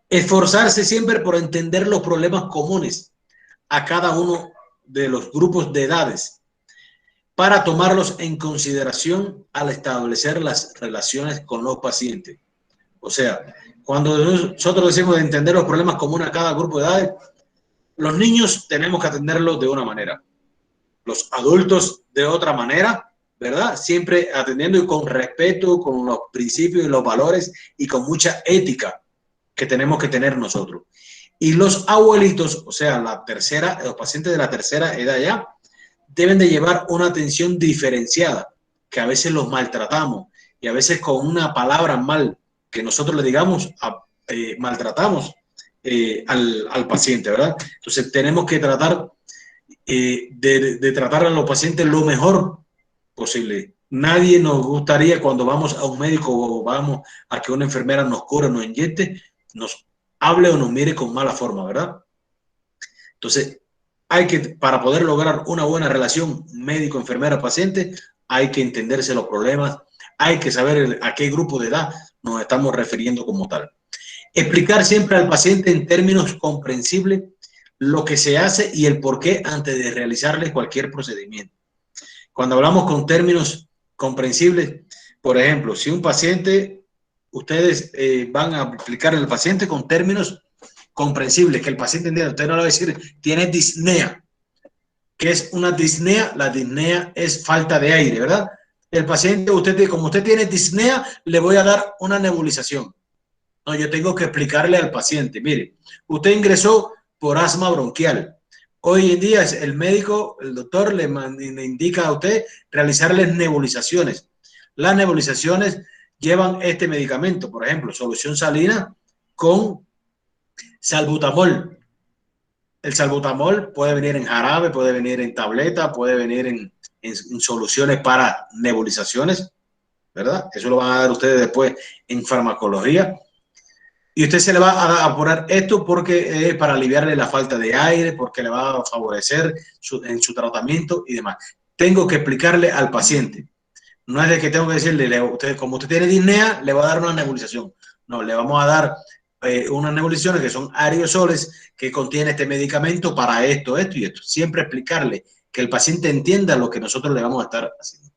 Speaker 1: Esforzarse siempre por entender los problemas comunes a cada uno de los grupos de edades para tomarlos en consideración al establecer las relaciones con los pacientes. O sea, cuando nosotros decimos de entender los problemas comunes a cada grupo de edades, los niños tenemos que atenderlos de una manera, los adultos de otra manera, ¿verdad? Siempre atendiendo y con respeto, con los principios y los valores y con mucha ética que tenemos que tener nosotros. Y los abuelitos, o sea, los pacientes de la tercera edad ya, deben de llevar una atención diferenciada, que a veces los maltratamos y a veces con una palabra mal que nosotros le digamos, maltratamos al paciente, ¿verdad? Entonces tenemos que tratar de tratar a los pacientes lo mejor posible. Nadie nos gustaría cuando vamos a un médico o vamos a que una enfermera nos cure, nos inyecte, nos hable o nos mire con mala forma, ¿verdad? Entonces, para poder lograr una buena relación médico-enfermera-paciente, hay que entenderse los problemas, hay que saber a qué grupo de edad nos estamos refiriendo como tal. Explicar siempre al paciente en términos comprensibles lo que se hace y el por qué antes de realizarle cualquier procedimiento. Cuando hablamos con términos comprensibles, por ejemplo, si un paciente, ustedes van a explicar al paciente con términos comprensibles, que el paciente entienda. Usted no le va a decir, tiene disnea. ¿Qué es una disnea? La disnea es falta de aire, ¿verdad? El paciente, como usted tiene disnea, le voy a dar una nebulización. No, yo tengo que explicarle al paciente, mire, usted ingresó por asma bronquial. Hoy en día el médico, el doctor le indica a usted realizarles nebulizaciones. Las nebulizaciones llevan este medicamento, por ejemplo, solución salina con salbutamol. El salbutamol puede venir en jarabe, puede venir en tableta, puede venir en soluciones para nebulizaciones, ¿verdad? Eso lo van a dar ustedes después en farmacología. Y usted se le va a poner esto porque es para aliviarle la falta de aire, porque le va a favorecer en su tratamiento y demás. Tengo que explicarle al paciente. No es de que tengo que decirle, como usted tiene disnea, le va a dar una nebulización. No, le vamos a dar unas nebulizaciones que son aerosoles que contiene este medicamento para esto, esto y esto. Siempre explicarle, que el paciente entienda lo que nosotros le vamos a estar haciendo.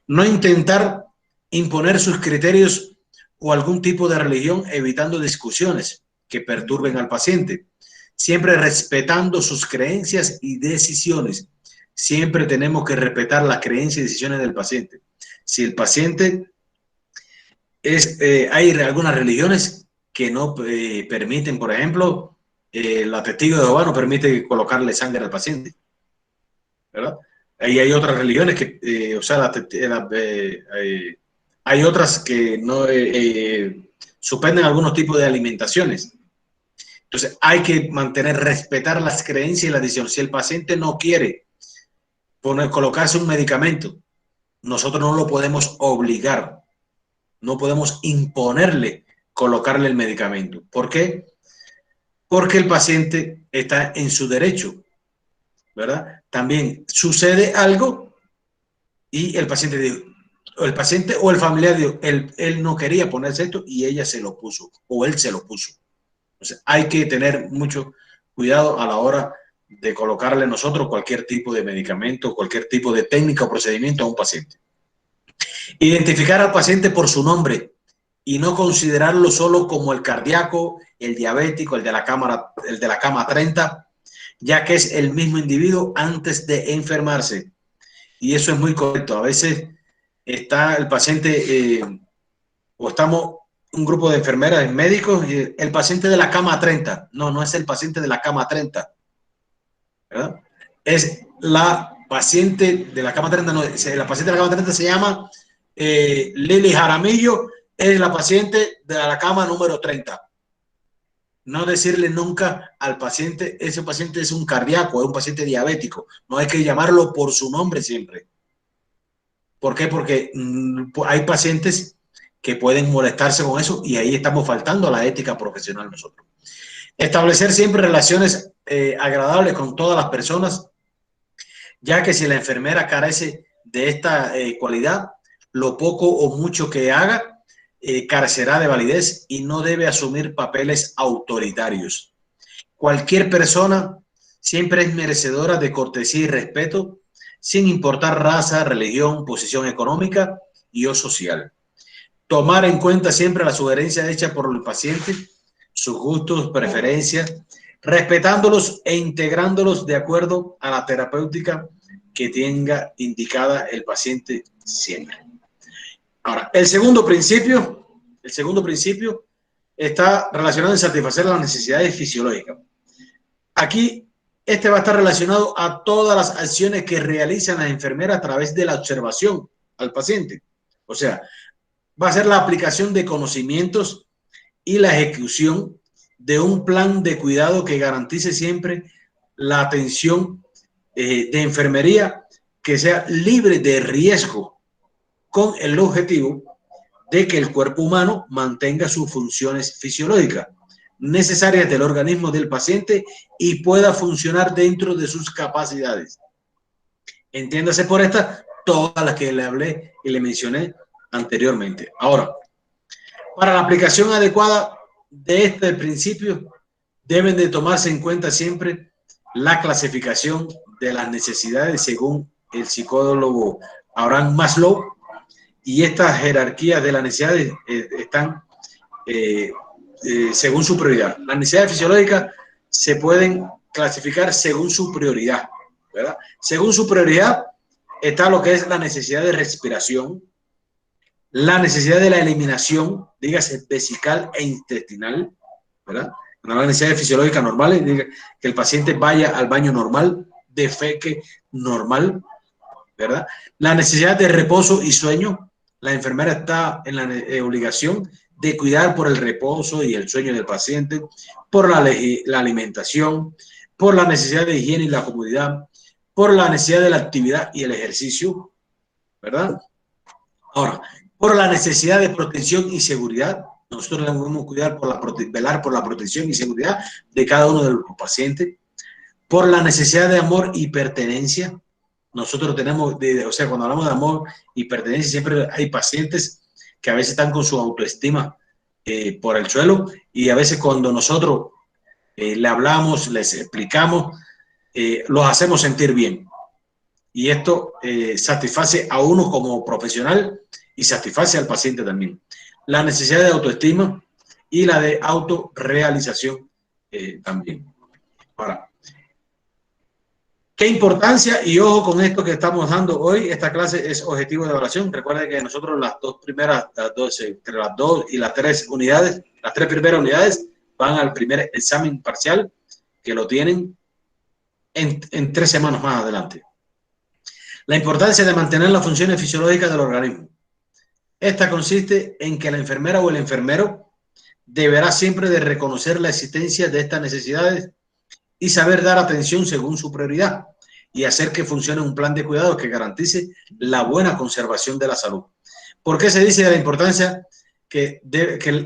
Speaker 1: No intentar imponer sus criterios o algún tipo de religión, evitando discusiones que perturben al paciente. Siempre respetando sus creencias y decisiones. Siempre tenemos que respetar las creencias y decisiones del paciente. Si el paciente hay algunas religiones que no permiten, por ejemplo, la testigo de Jehová no permite colocarle sangre al paciente, ¿verdad? Ahí hay otras religiones que, hay otras que no suspenden algunos tipos de alimentaciones. Entonces hay que respetar las creencias y las decisiones. Si el paciente no quiere colocarse un medicamento, nosotros no lo podemos obligar, no podemos imponerle colocarle el medicamento. ¿Por qué? Porque el paciente está en su derecho, ¿verdad? También sucede algo y el paciente dijo, o el paciente o el familiar dijo, él no quería ponerse esto y ella se lo puso, o él se lo puso. Entonces, hay que tener mucho cuidado a la hora de colocarle nosotros cualquier tipo de medicamento, cualquier tipo de técnica o procedimiento a un paciente. Identificar al paciente por su nombre y no considerarlo solo como el cardíaco, el diabético, el de la cama 30, ya que es el mismo individuo antes de enfermarse. Y eso es muy correcto. A veces está el paciente, o estamos un grupo de enfermeras, médicos, y el paciente de la cama 30. No, no es el paciente de la cama 30, ¿verdad? Es la paciente de la cama 30, no, la paciente de la cama 30 se llama Lili Jaramillo, es la paciente de la cama número 30. No decirle nunca al paciente, ese paciente es un cardíaco, es un paciente diabético. No hay que llamarlo por su nombre siempre. ¿Por qué? Porque hay pacientes que pueden molestarse con eso y ahí estamos faltando a la ética profesional nosotros. Establecer siempre relaciones agradables con todas las personas, ya que si la enfermera carece de esta cualidad, lo poco o mucho que haga carecerá de validez y no debe asumir papeles autoritarios. Cualquier persona siempre es merecedora de cortesía y respeto, sin importar raza, religión, posición económica y o social. Tomar en cuenta siempre la sugerencia hecha por el paciente, sus gustos, preferencias, respetándolos e integrándolos de acuerdo a la terapéutica que tenga indicada el paciente siempre. Ahora, el segundo principio está relacionado en satisfacer las necesidades fisiológicas. Aquí, este va a estar relacionado a todas las acciones que realizan las enfermeras a través de la observación al paciente. O sea, va a ser la aplicación de conocimientos y la ejecución de un plan de cuidado que garantice siempre la atención de enfermería que sea libre de riesgo, con el objetivo de que el cuerpo humano mantenga sus funciones fisiológicas necesarias del organismo del paciente y pueda funcionar dentro de sus capacidades. Entiéndase por estas todas las que le hablé y le mencioné anteriormente. Ahora, para la aplicación adecuada de este principio, deben de tomarse en cuenta siempre la clasificación de las necesidades según el psicólogo Abraham Maslow, y estas jerarquías de las necesidades están según su prioridad. Las necesidades fisiológicas se pueden clasificar según su prioridad, ¿verdad? Según su prioridad está lo que es la necesidad de respiración, la necesidad de la eliminación, dígase vesical e intestinal, ¿verdad? Una necesidad fisiológica normal, diga que el paciente vaya al baño normal, defeque normal, ¿verdad? La necesidad de reposo y sueño. La enfermera está en la obligación de cuidar por el reposo y el sueño del paciente, por la alimentación, por la necesidad de higiene y la comodidad, por la necesidad de la actividad y el ejercicio, ¿verdad? Ahora, por la necesidad de protección y seguridad. Nosotros debemos velar por la protección y seguridad de cada uno de los pacientes. Por la necesidad de amor y pertenencia. Nosotros tenemos, o sea, cuando hablamos de amor y pertenencia, siempre hay pacientes que a veces están con su autoestima por el suelo, y a veces cuando nosotros le hablamos, les explicamos, los hacemos sentir bien. Y esto satisface a uno como profesional y satisface al paciente también. La necesidad de autoestima y la de autorrealización también. Ahora, ¿qué importancia? Y ojo con esto que estamos dando hoy. Esta clase es objetivo de evaluación. Recuerden que nosotros entre las 2 y las 3 unidades, las 3 primeras unidades van al primer examen parcial, que lo tienen en 3 semanas más adelante. La importancia de mantener las funciones fisiológicas del organismo. Esta consiste en que la enfermera o el enfermero deberá siempre de reconocer la existencia de estas necesidades y saber dar atención según su prioridad y hacer que funcione un plan de cuidados que garantice la buena conservación de la salud. ¿Por qué se dice de la importancia que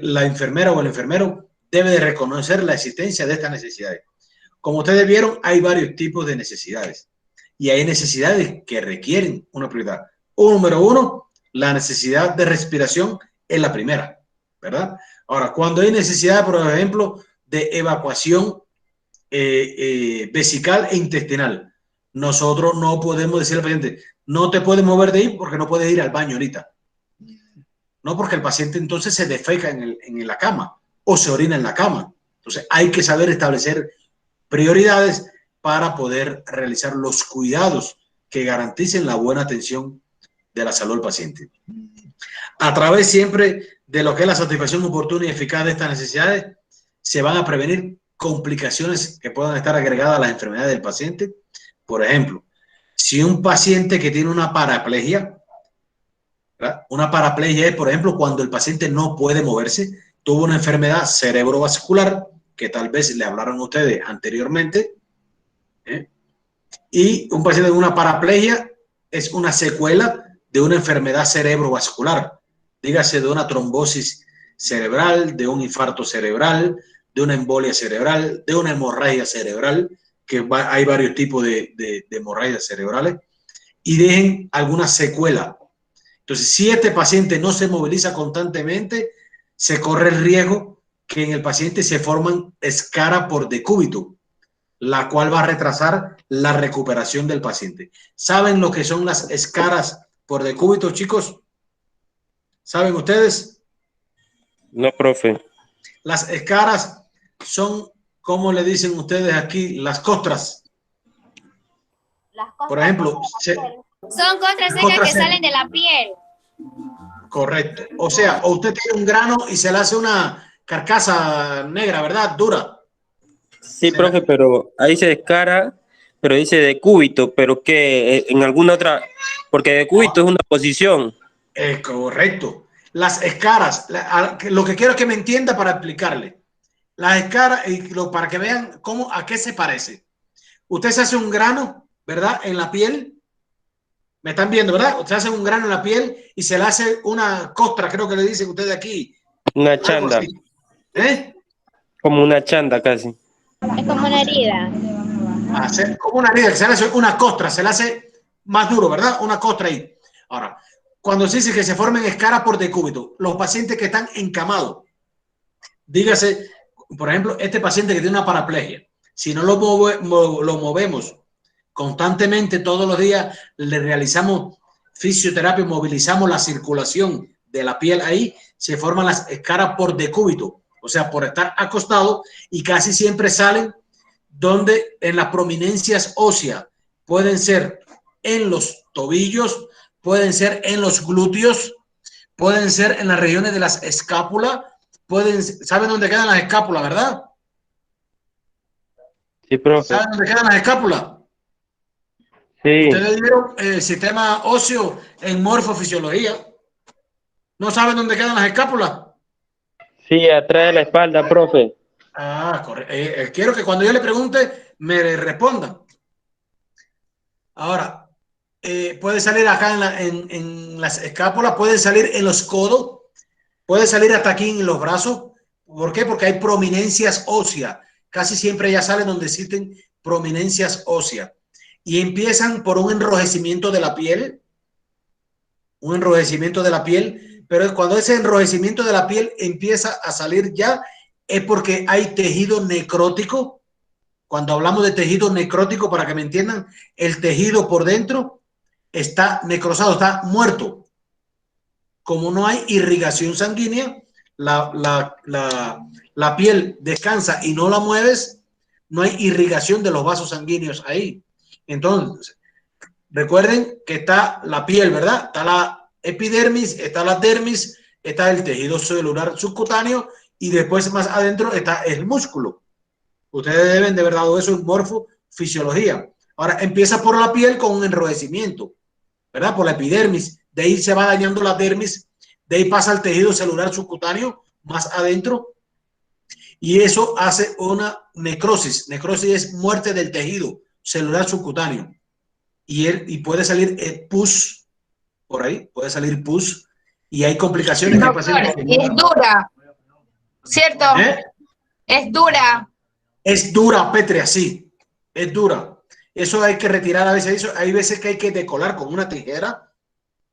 Speaker 1: la enfermera o el enfermero debe de reconocer la existencia de estas necesidades? Como ustedes vieron, hay varios tipos de necesidades y hay necesidades que requieren una prioridad. Número 1, la necesidad de respiración es la primera, ¿verdad? Ahora, cuando hay necesidad, por ejemplo, de evacuación vesical e intestinal, nosotros no podemos decir al paciente, no te puedes mover de ahí porque no puedes ir al baño ahorita. No, porque el paciente entonces se defeca en la cama o se orina en la cama. Entonces hay que saber establecer prioridades para poder realizar los cuidados que garanticen la buena atención de la salud del paciente. A través siempre de lo que es la satisfacción oportuna y eficaz de estas necesidades, se van a prevenir complicaciones que puedan estar agregadas a las enfermedades del paciente. Por ejemplo, si un paciente que tiene una paraplegia, ¿verdad? Una paraplegia es, por ejemplo, cuando el paciente no puede moverse, tuvo una enfermedad cerebrovascular, que tal vez le hablaron a ustedes anteriormente, y un paciente con una paraplegia es una secuela de una enfermedad cerebrovascular, dígase de una trombosis cerebral, de un infarto cerebral, de una embolia cerebral, de una hemorragia cerebral, que hay varios tipos de hemorragias cerebrales, y dejen alguna secuela. Entonces, si este paciente no se moviliza constantemente, se corre el riesgo que en el paciente se forman escaras por decúbito, la cual va a retrasar la recuperación del paciente. ¿Saben lo que son las escaras por decúbito, chicos? ¿Saben ustedes?
Speaker 3: No, profe.
Speaker 1: Las escaras son, ¿cómo le dicen ustedes aquí? Las costras. Por ejemplo,
Speaker 6: son costras secas que salen de la piel.
Speaker 1: Correcto. O sea, o usted tiene un grano y se le hace una carcasa negra, ¿verdad? Dura.
Speaker 3: Sí, profe, pero ahí se descara, pero dice decúbito, pero que en alguna otra, porque decúbito es una posición.
Speaker 1: Correcto. Las escaras, lo que quiero es que me entienda para explicarle. Las escaras, para que vean a qué se parece. Usted se hace un grano, ¿verdad? En la piel. Me están viendo, ¿verdad? Usted hace un grano en la piel y se le hace una costra, creo que le dicen ustedes aquí.
Speaker 3: Una chanda. Como una chanda casi.
Speaker 6: Es como una herida.
Speaker 1: Como una herida, se le hace una costra, se le hace más duro, ¿verdad? Una costra ahí. Ahora, cuando se dice que se formen escaras por decúbito, los pacientes que están encamados, dígase, por ejemplo, este paciente que tiene una paraplegia, si no lo movemos constantemente todos los días, le realizamos fisioterapia, movilizamos la circulación de la piel ahí, se forman las escaras por decúbito, o sea, por estar acostado, y casi siempre salen donde en las prominencias óseas, pueden ser en los tobillos, pueden ser en los glúteos, pueden ser en las regiones de las escápulas, ¿saben dónde quedan las escápulas, verdad?
Speaker 3: Sí, profe.
Speaker 1: ¿Saben dónde quedan las escápulas?
Speaker 3: Sí.
Speaker 1: Ustedes vieron el sistema óseo en morfofisiología. ¿No saben dónde quedan las escápulas?
Speaker 3: Sí, atrás de la espalda, profe.
Speaker 1: Ah, correcto. Quiero que cuando yo le pregunte, me respondan. Ahora, puede salir acá en las escápulas, puede salir en los codos, puede salir hasta aquí en los brazos. ¿Por qué? Porque hay prominencias óseas. Casi siempre ya salen donde existen prominencias óseas. Y empiezan por un enrojecimiento de la piel. Un enrojecimiento de la piel pero cuando ese enrojecimiento de la piel empieza a salir ya, es porque hay tejido necrótico. Cuando hablamos de tejido necrótico, para que me entiendan, el tejido por dentro está necrosado, está muerto. Como no hay irrigación sanguínea, la piel descansa y no la mueves, no hay irrigación de los vasos sanguíneos ahí. Entonces, recuerden que está la piel, ¿verdad? Está la epidermis, está la dermis, está el tejido celular subcutáneo y después más adentro está el músculo. Ustedes deben de haber dado eso en morfofisiología. Ahora empieza por la piel con un enrojecimiento, ¿verdad? Por la epidermis. De ahí se va dañando la dermis, de ahí pasa el tejido celular subcutáneo más adentro y eso hace una necrosis. Necrosis es muerte del tejido celular subcutáneo y puede salir pus por ahí, puede salir pus y hay complicaciones.
Speaker 2: Doctor, es dura, ¿cierto? Es dura.
Speaker 1: Es dura, Petria, sí, es dura. Eso hay que retirar a veces. Hay veces que hay que decolar con una tijera.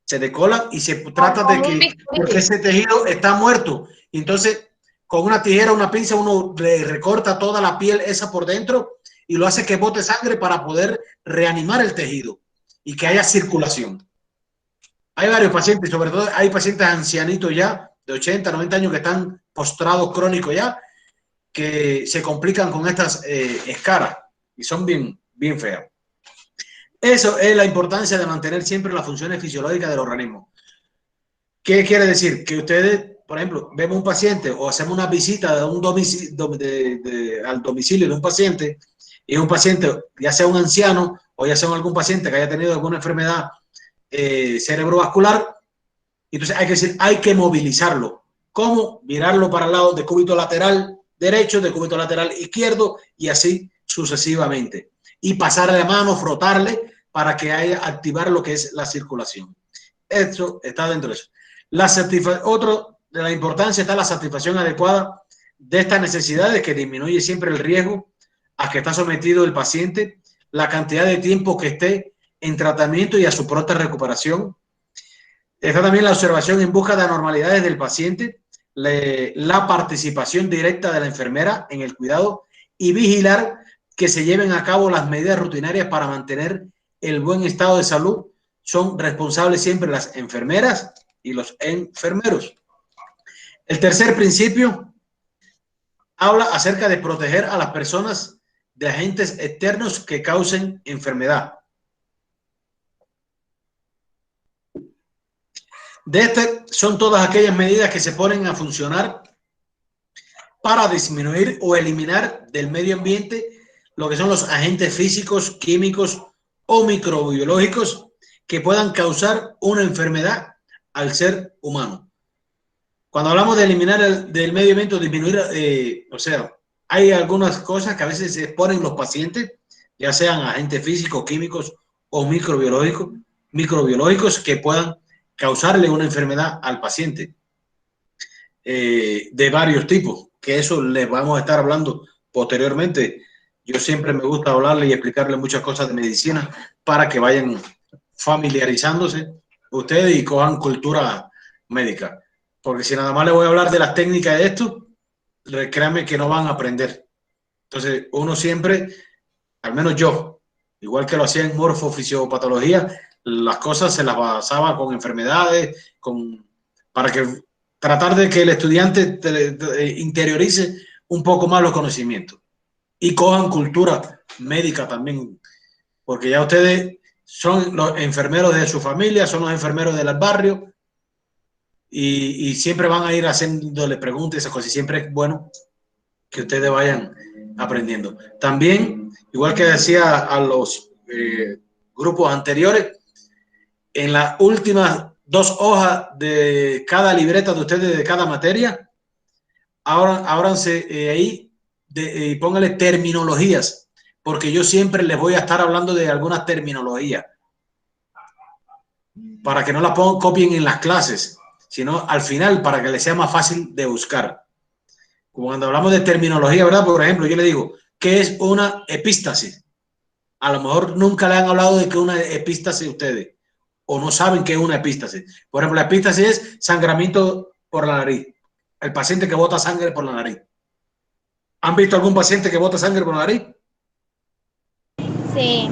Speaker 1: Se decola y se trata de que, porque ese tejido está muerto. Y entonces, con una tijera, una pinza, uno le recorta toda la piel esa por dentro y lo hace que bote sangre para poder reanimar el tejido y que haya circulación. Hay varios pacientes, sobre todo hay pacientes ancianitos ya, de 80, 90 años, que están postrados crónicos ya, que se complican con estas escaras y son bien feas. Eso es la importancia de mantener siempre las funciones fisiológicas del organismo. ¿Qué quiere decir? Que ustedes, por ejemplo, vemos un paciente o hacemos una visita de un domicilio, al domicilio de un paciente y un paciente, ya sea un anciano o ya sea algún paciente que haya tenido alguna enfermedad cerebrovascular, entonces hay que decir, hay que movilizarlo. ¿Cómo? Mirarlo para el lado de cúbito lateral derecho, de cúbito lateral izquierdo y así sucesivamente. Y pasarle la mano, frotarle para que haya activar lo que es la circulación. Esto está dentro de eso. Otro de la importancia está la satisfacción adecuada de estas necesidades, que disminuye siempre el riesgo a que está sometido el paciente, la cantidad de tiempo que esté en tratamiento y a su pronta recuperación. Está también la observación en busca de anormalidades del paciente, la participación directa de la enfermera en el cuidado y vigilar que se lleven a cabo las medidas rutinarias para mantener el buen estado de salud. Son responsables siempre las enfermeras y los enfermeros. El tercer principio habla acerca de proteger a las personas de agentes externos que causen enfermedad. De este son todas aquellas medidas que se ponen a funcionar para disminuir o eliminar del medio ambiente lo que son los agentes físicos, químicos o microbiológicos que puedan causar una enfermedad al ser humano. Cuando hablamos de eliminar del medio ambiente, disminuir, o sea, hay algunas cosas que a veces se exponen los pacientes, ya sean agentes físicos, químicos o microbiológicos que puedan causarle una enfermedad al paciente de varios tipos, que eso les vamos a estar hablando posteriormente. Yo siempre me gusta hablarle y explicarle muchas cosas de medicina para que vayan familiarizándose ustedes y cojan cultura médica. Porque si nada más les voy a hablar de las técnicas de esto, créanme que no van a aprender. Entonces, uno siempre, al menos yo, igual que lo hacía en morfofisiopatología, las cosas se las basaba con enfermedades, para que tratar de que el estudiante interiorice un poco más los conocimientos y cojan cultura médica también, porque ya ustedes son los enfermeros de su familia, son los enfermeros del barrio y siempre van a ir haciéndole preguntas, esas cosas, y siempre es bueno que ustedes vayan aprendiendo. También, igual que decía a los grupos anteriores, en las últimas 2 hojas de cada libreta de ustedes de cada materia, ábranse ahí y pónganle terminologías, porque yo siempre les voy a estar hablando de algunas terminologías para que no las copien en las clases, sino al final para que les sea más fácil de buscar. Cuando hablamos de terminología, ¿verdad? Por ejemplo, yo le digo, ¿qué es una epístasis? A lo mejor nunca le han hablado de que una epístasis ustedes. o no saben qué es una epístasis. Por ejemplo, la epístasis es sangramiento por la nariz. El paciente que bota sangre por la nariz. ¿Han visto algún paciente que bota sangre por la nariz?
Speaker 6: Sí.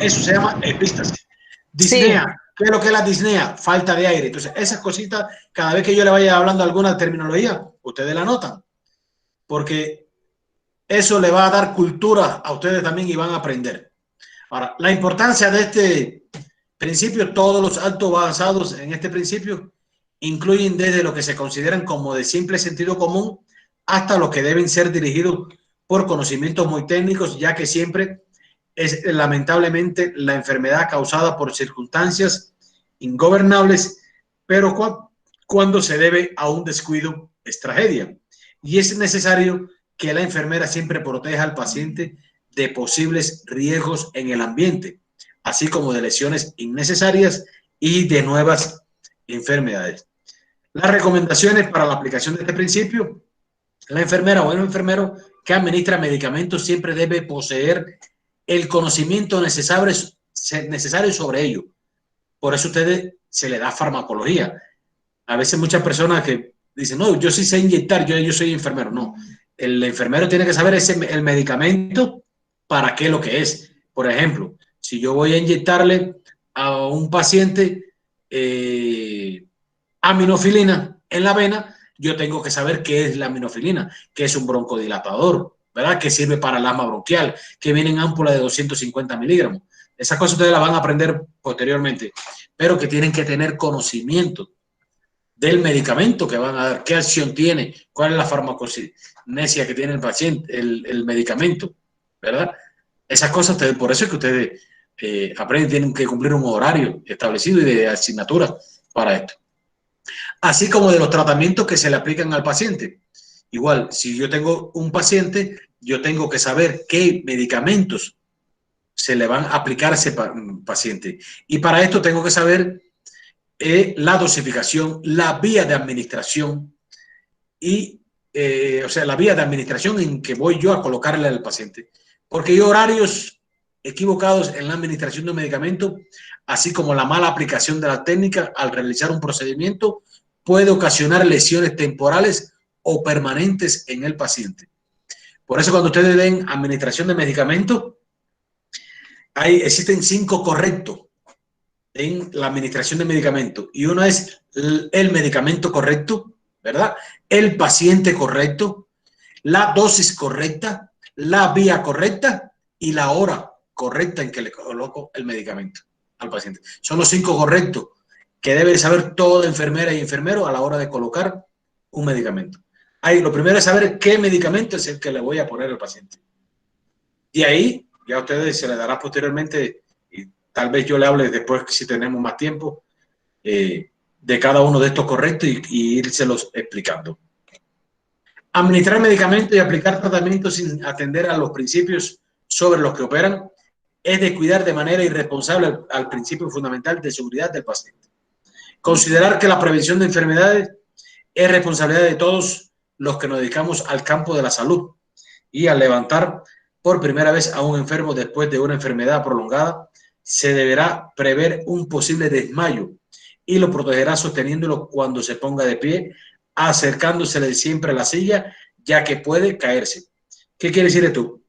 Speaker 1: Eso se llama epístasis. Disnea. Sí. ¿Qué es lo que es la disnea? Falta de aire. Entonces, esas cositas, cada vez que yo le vaya hablando alguna terminología, ustedes la notan. Porque eso le va a dar cultura a ustedes también y van a aprender. Ahora, la importancia de este principio, todos los altos avanzados en este principio incluyen desde lo que se consideran como de simple sentido común hasta lo que deben ser dirigidos por conocimientos muy técnicos, ya que siempre es lamentablemente la enfermedad causada por circunstancias ingobernables, pero cuando se debe a un descuido es tragedia. Y es necesario que la enfermera siempre proteja al paciente de posibles riesgos en el ambiente, así como de lesiones innecesarias y de nuevas enfermedades. Las recomendaciones para la aplicación de este principio: la enfermera o el enfermero que administra medicamentos siempre debe poseer el conocimiento necesario sobre ello. Por eso a ustedes se le da farmacología. A veces muchas personas que dicen, no, yo sí sé inyectar, yo soy enfermero. No, el enfermero tiene que saber el medicamento para qué es lo que es. Por ejemplo, si yo voy a inyectarle a un paciente aminofilina en la vena, yo tengo que saber qué es la aminofilina, qué es un broncodilatador, ¿verdad? Que sirve para el asma bronquial, que viene en ámpula de 250 miligramos. Esas cosas ustedes las van a aprender posteriormente, pero que tienen que tener conocimiento del medicamento que van a dar, qué acción tiene, cuál es la farmacocinesia que tiene el paciente, el medicamento, ¿verdad? Esas cosas, por eso es que ustedes aprenden, tienen que cumplir un horario establecido y de asignatura para esto. Así como de los tratamientos que se le aplican al paciente. Igual, si yo tengo un paciente, yo tengo que saber qué medicamentos se le van a aplicar a ese paciente. Y para esto tengo que saber la dosificación, la vía de administración y, o sea, la vía de administración en que voy yo a colocarle al paciente. Porque hay horarios equivocados en la administración de un medicamento, así como la mala aplicación de la técnica al realizar un procedimiento puede ocasionar lesiones temporales o permanentes en el paciente. Por eso cuando ustedes den administración de medicamentos, existen 5 correctos en la administración de medicamentos. Y uno es el medicamento correcto, ¿verdad? El paciente correcto, la dosis correcta, la vía correcta y la hora correcta en que le coloco el medicamento al paciente. Son los 5 correctos que debe saber toda enfermera y enfermero a la hora de colocar un medicamento. Lo primero es saber qué medicamento es el que le voy a poner al paciente. Y ahí ya a ustedes se les dará posteriormente, y tal vez yo le hable después si tenemos más tiempo, de cada uno de estos correctos y írselos explicando. Administrar medicamentos y aplicar tratamientos sin atender a los principios sobre los que operan es descuidar de manera irresponsable al principio fundamental de seguridad del paciente. Considerar que la prevención de enfermedades es responsabilidad de todos los que nos dedicamos al campo de la salud, y al levantar por primera vez a un enfermo después de una enfermedad prolongada, se deberá prever un posible desmayo y lo protegerá sosteniéndolo cuando se ponga de pie, acercándosele siempre a la silla, ya que puede caerse. ¿Qué quiere decir esto?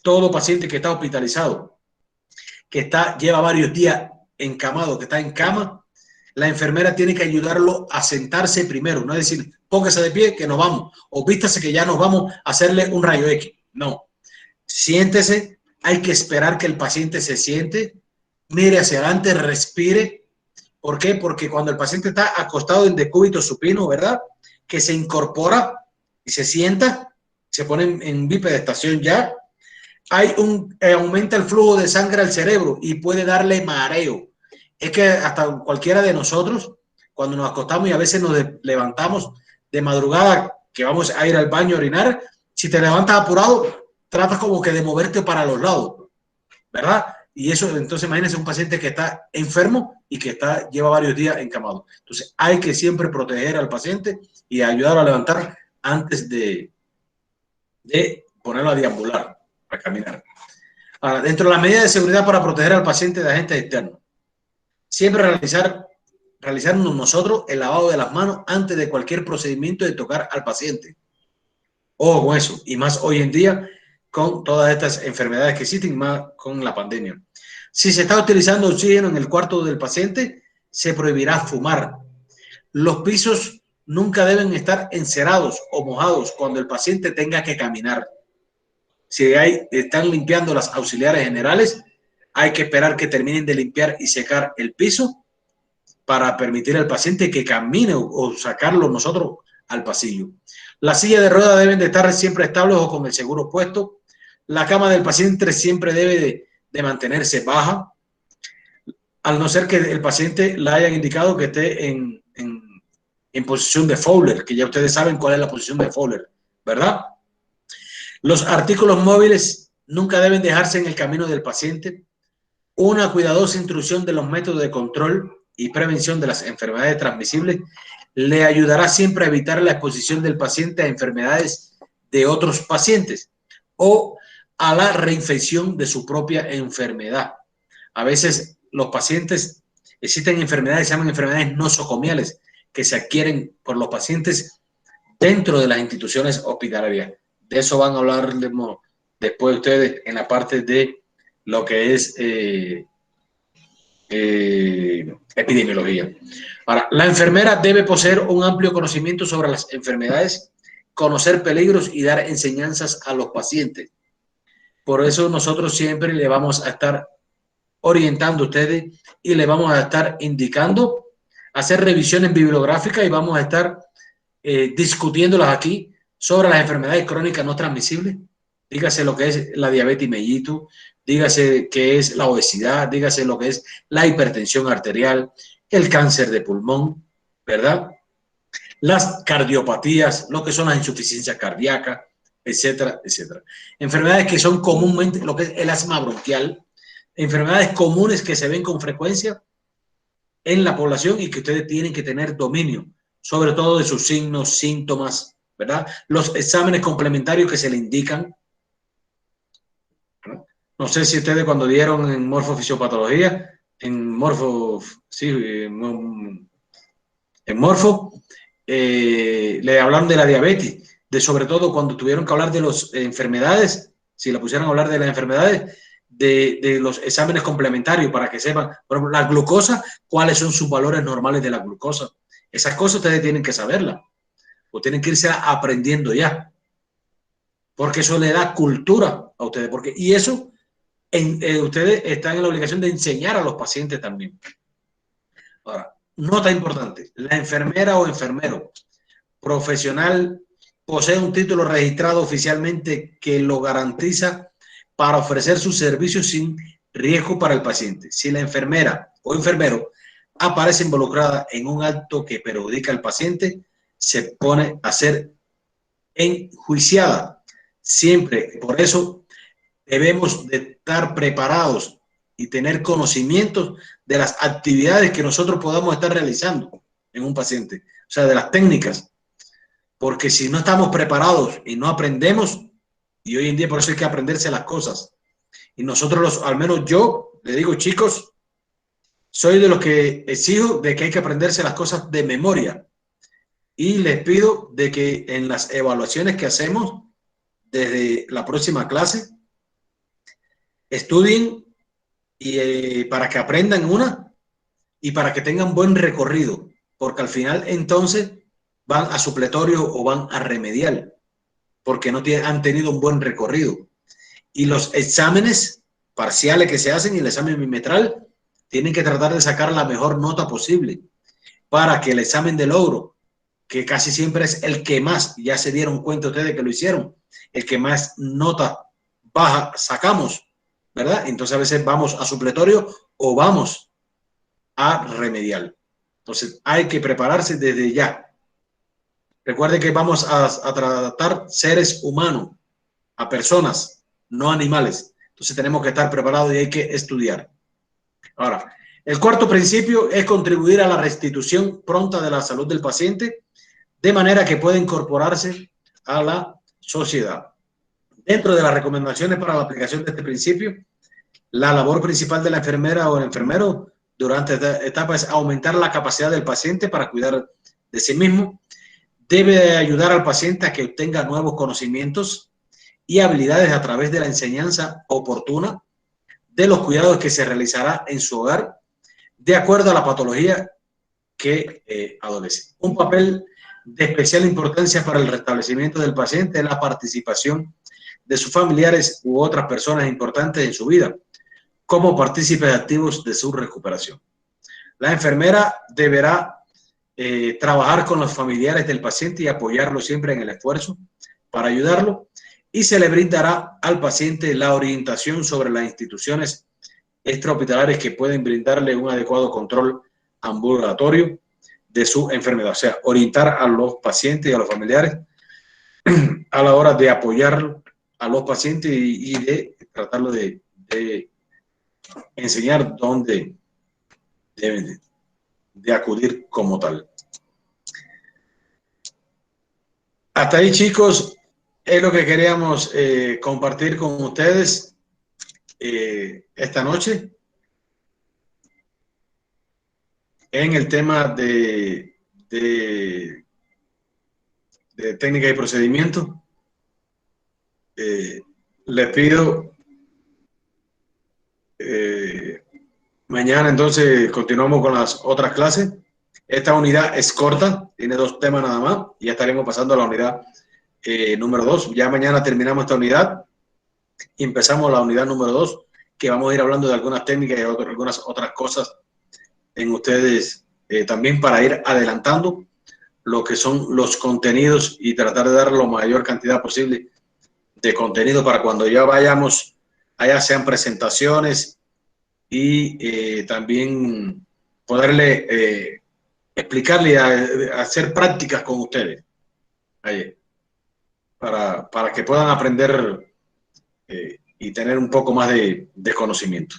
Speaker 1: Todo paciente que está hospitalizado, que lleva varios días encamado, que está en cama, la enfermera tiene que ayudarlo a sentarse primero, no es decir, póngase de pie que nos vamos, o vístase que ya nos vamos a hacerle un rayo X. No, siéntese, hay que esperar que el paciente se siente, mire hacia adelante, respire. ¿Por qué? Porque cuando el paciente está acostado en decúbito supino, ¿verdad? Que se incorpora y se sienta, se pone en bipedestación ya, aumenta el flujo de sangre al cerebro y puede darle mareo. Es que hasta cualquiera de nosotros, cuando nos acostamos y a veces nos levantamos de madrugada, que vamos a ir al baño a orinar, si te levantas apurado, tratas como que de moverte para los lados, ¿verdad? Y eso, entonces imagínense un paciente que está enfermo y que lleva varios días encamado. Entonces hay que siempre proteger al paciente y ayudarlo a levantar antes de ponerlo a deambular, para caminar. Ahora, dentro de las medidas de seguridad para proteger al paciente de agentes externos, Siempre realizarnos nosotros el lavado de las manos antes de cualquier procedimiento de tocar al paciente. Ojo con eso, y más hoy en día con todas estas enfermedades que existen, más con la pandemia. Si se está utilizando oxígeno en el cuarto del paciente, se prohibirá fumar. Los pisos nunca deben estar encerados o mojados cuando el paciente tenga que caminar. Si están limpiando las auxiliares generales, hay que esperar que terminen de limpiar y secar el piso para permitir al paciente que camine o sacarlo nosotros al pasillo. Las sillas de ruedas deben de estar siempre estables o con el seguro puesto. La cama del paciente siempre debe de mantenerse baja, al no ser que el paciente le hayan indicado que esté en posición de Fowler, que ya ustedes saben cuál es la posición de Fowler, ¿verdad? Los artículos móviles nunca deben dejarse en el camino del paciente. Una cuidadosa instrucción de los métodos de control y prevención de las enfermedades transmisibles le ayudará siempre a evitar la exposición del paciente a enfermedades de otros pacientes o a la reinfección de su propia enfermedad. A veces los pacientes, existen enfermedades, se llaman enfermedades nosocomiales, que se adquieren por los pacientes dentro de las instituciones hospitalarias. De eso van a hablar después ustedes en la parte de lo que es epidemiología. Ahora, la enfermera debe poseer un amplio conocimiento sobre las enfermedades, conocer peligros y dar enseñanzas a los pacientes. Por eso nosotros siempre le vamos a estar orientando a ustedes y le vamos a estar indicando, hacer revisiones bibliográficas y vamos a estar discutiéndolas aquí sobre las enfermedades crónicas no transmisibles. Dígase lo que es la diabetes mellitus, dígase qué es la obesidad, dígase lo que es la hipertensión arterial, el cáncer de pulmón, ¿verdad? Las cardiopatías, lo que son las insuficiencias cardíacas, etcétera, etcétera. Enfermedades que son comúnmente, lo que es el asma bronquial, enfermedades comunes que se ven con frecuencia en la población y que ustedes tienen que tener dominio, sobre todo de sus signos, síntomas, ¿verdad? Los exámenes complementarios que se le indican. No sé si ustedes cuando dieron en morfofisiopatología, en morfo, le hablaron de la diabetes, de sobre todo cuando tuvieron que hablar de las enfermedades, si la pusieron a hablar de las enfermedades, de los exámenes complementarios para que sepan, por ejemplo, la glucosa, cuáles son sus valores normales de la glucosa. Esas cosas ustedes tienen que saberlas o tienen que irse aprendiendo ya, porque eso le da cultura a ustedes, y eso ustedes están en la obligación de enseñar a los pacientes también. Ahora, nota importante, la enfermera o enfermero profesional posee un título registrado oficialmente que lo garantiza para ofrecer sus servicios sin riesgo para el paciente. Si la enfermera o enfermero aparece involucrada en un acto que perjudica al paciente, se pone a ser enjuiciada. Siempre, por eso, debemos de estar preparados y tener conocimientos de las actividades que nosotros podamos estar realizando en un paciente, o sea, de las técnicas, porque si no estamos preparados y no aprendemos, y hoy en día por eso hay que aprenderse las cosas, y nosotros, al menos yo, le digo, chicos, soy de los que exijo de que hay que aprenderse las cosas de memoria, y les pido de que en las evaluaciones que hacemos desde la próxima clase, estudien y para que aprendan una y para que tengan buen recorrido, porque al final entonces van a supletorio o van a remedial, porque no han tenido un buen recorrido. Y los exámenes parciales que se hacen y el examen bimetral tienen que tratar de sacar la mejor nota posible para que el examen de logro, que casi siempre es el que más, ya se dieron cuenta ustedes que lo hicieron, el que más nota baja sacamos, ¿verdad? Entonces a veces vamos a supletorio o vamos a remedial. Entonces hay que prepararse desde ya. Recuerden que vamos a tratar seres humanos, a personas, no animales. Entonces tenemos que estar preparados y hay que estudiar. Ahora, el cuarto principio es contribuir a la restitución pronta de la salud del paciente de manera que pueda incorporarse a la sociedad. Dentro de las recomendaciones para la aplicación de este principio, la labor principal de la enfermera o el enfermero durante esta etapa es aumentar la capacidad del paciente para cuidar de sí mismo. Debe ayudar al paciente a que obtenga nuevos conocimientos y habilidades a través de la enseñanza oportuna de los cuidados que se realizará en su hogar de acuerdo a la patología que adolece. Un papel de especial importancia para el restablecimiento del paciente es la participación de sus familiares u otras personas importantes en su vida como partícipes activos de su recuperación. La enfermera deberá trabajar con los familiares del paciente y apoyarlo siempre en el esfuerzo para ayudarlo, y se le brindará al paciente la orientación sobre las instituciones extrahospitalarias que pueden brindarle un adecuado control ambulatorio de su enfermedad. O sea, orientar a los pacientes y a los familiares a la hora de apoyar a los pacientes y de tratarlo de enseñar dónde deben de acudir como tal. Hasta ahí, chicos, es lo que queríamos compartir con ustedes esta noche en el tema de técnica y procedimiento. Les pido mañana entonces continuamos con las otras clases. Esta unidad es corta, tiene 2 temas nada más, y ya estaremos pasando a la unidad número 2. Ya mañana terminamos esta unidad y empezamos la unidad número 2, que vamos a ir hablando de algunas técnicas y algunas otras cosas en ustedes también, para ir adelantando lo que son los contenidos y tratar de dar la mayor cantidad posible de contenido para cuando ya vayamos allá, sean presentaciones y también poderle explicarle, hacer prácticas con ustedes allí, para que puedan aprender y tener un poco más de conocimiento.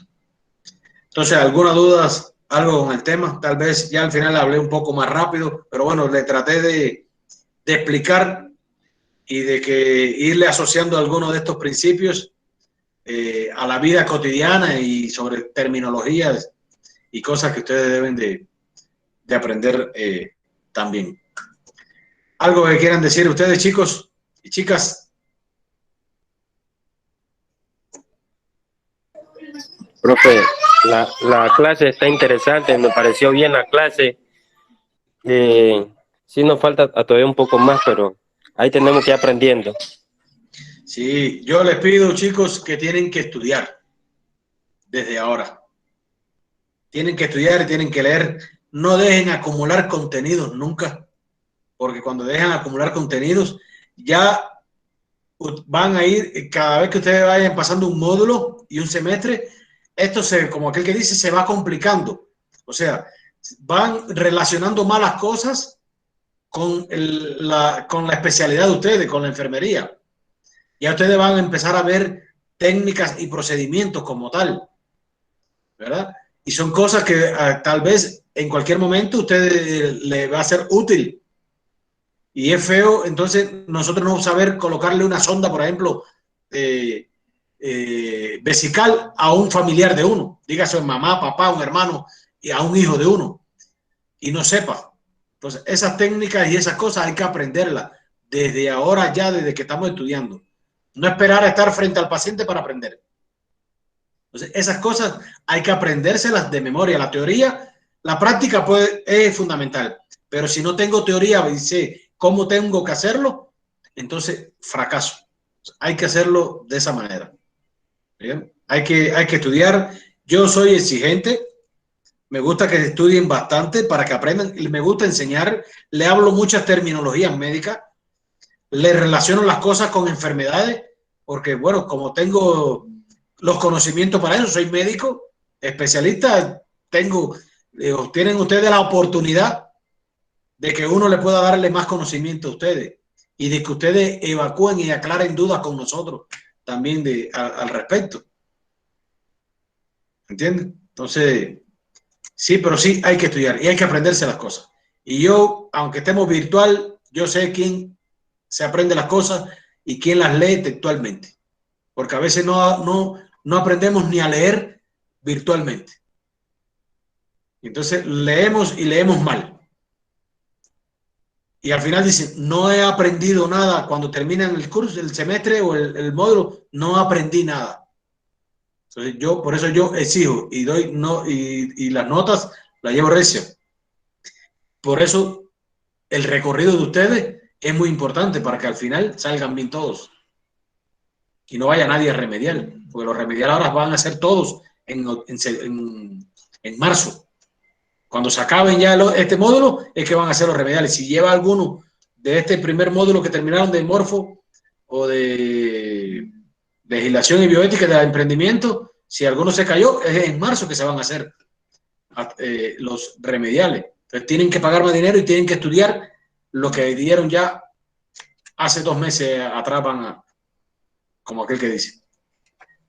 Speaker 1: Entonces, ¿alguna duda, algo con el tema? Tal vez ya al final hablé un poco más rápido, pero bueno, le traté de explicar y de que irle asociando algunos de estos principios a la vida cotidiana y sobre terminologías y cosas que ustedes deben de aprender también. ¿Algo que quieran decir ustedes, chicos y chicas?
Speaker 3: Profe, la clase está interesante, me pareció bien la clase. Sí nos falta todavía un poco más, pero ahí tenemos que ir aprendiendo.
Speaker 1: Sí, yo les pido, chicos, que tienen que estudiar desde ahora. Tienen que estudiar y tienen que leer. No dejen acumular contenidos nunca, porque cuando dejan acumular contenidos, ya van a ir, cada vez que ustedes vayan pasando un módulo y un semestre, esto como aquel que dice, se va complicando. O sea, van relacionando malas cosas con la especialidad de ustedes, con la enfermería. Ya ustedes van a empezar a ver técnicas y procedimientos como tal, ¿verdad? Y son cosas que tal vez en cualquier momento usted le va a ser útil. Y es feo, entonces, nosotros no saber colocarle una sonda, por ejemplo, vesical a un familiar de uno, dígase mamá, papá, un hermano, y a un hijo de uno, y no sepa. Entonces, esas técnicas y esas cosas hay que aprenderlas desde ahora, ya desde que estamos estudiando. No esperar a estar frente al paciente para aprender. Entonces, esas cosas hay que aprendérselas de memoria. La teoría, la práctica es fundamental, pero si no tengo teoría y sé cómo tengo que hacerlo, entonces fracaso. Hay que hacerlo de esa manera. ¿Bien? Hay que estudiar. Yo soy exigente. Me gusta que estudien bastante para que aprendan. Y me gusta enseñar. Le hablo muchas terminologías médicas. Le relaciono las cosas con enfermedades, porque, bueno, como tengo los conocimientos para eso, soy médico, especialista, tienen ustedes la oportunidad de que uno le pueda darle más conocimiento a ustedes y de que ustedes evacúen y aclaren dudas con nosotros también al respecto. ¿Entienden? Entonces, sí, pero sí hay que estudiar y hay que aprenderse las cosas. Y yo, aunque estemos virtual, yo sé quién se aprende las cosas y quién las lee textualmente. Porque a veces no aprendemos ni a leer virtualmente. Entonces leemos y leemos mal. Y al final dicen, no he aprendido nada. Cuando terminan el curso, el semestre o el módulo, no aprendí nada. Entonces por eso yo exijo y doy y las notas las llevo recio. Por eso el recorrido de ustedes es muy importante para que al final salgan bien todos. Y no vaya nadie a remediar, porque los remediales ahora van a ser todos en marzo. Cuando se acaben ya este módulo, es que van a ser los remediales. Si lleva alguno de este primer módulo que terminaron de morfo o de legislación y bioética de emprendimiento, si alguno se cayó, es en marzo que se van a hacer los remediales. Entonces tienen que pagar más dinero y tienen que estudiar lo que dieron ya hace 2 meses atrás, como aquel que dice.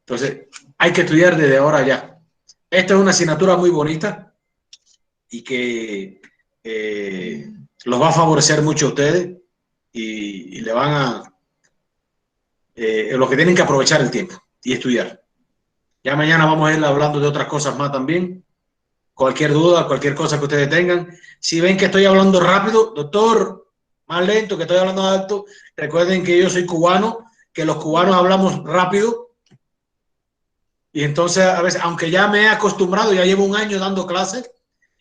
Speaker 1: Entonces hay que estudiar desde ahora ya. Esta es una asignatura muy bonita y que los va a favorecer mucho a ustedes y le van a los que tienen que aprovechar el tiempo y estudiar. Ya mañana vamos a ir hablando de otras cosas más también. Cualquier duda, cualquier cosa que ustedes tengan. Si ven que estoy hablando rápido, doctor, más lento, que estoy hablando alto, recuerden que yo soy cubano, que los cubanos hablamos rápido. Y entonces, a veces, aunque ya me he acostumbrado, ya llevo 1 año dando clases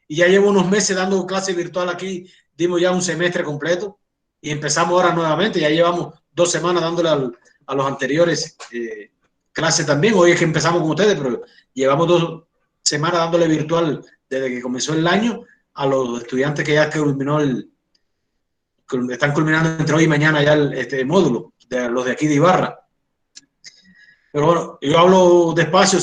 Speaker 1: y ya llevo unos meses dando clases virtual aquí, dimos ya un semestre completo y empezamos ahora nuevamente. Ya llevamos 2 semanas dándole a los anteriores clases también. Hoy es que empezamos con ustedes, pero llevamos 2 semanas dándole virtual desde que comenzó el año a los estudiantes que ya están culminando entre hoy y mañana ya este módulo, de los de aquí de Ibarra. Pero bueno, yo hablo despacio,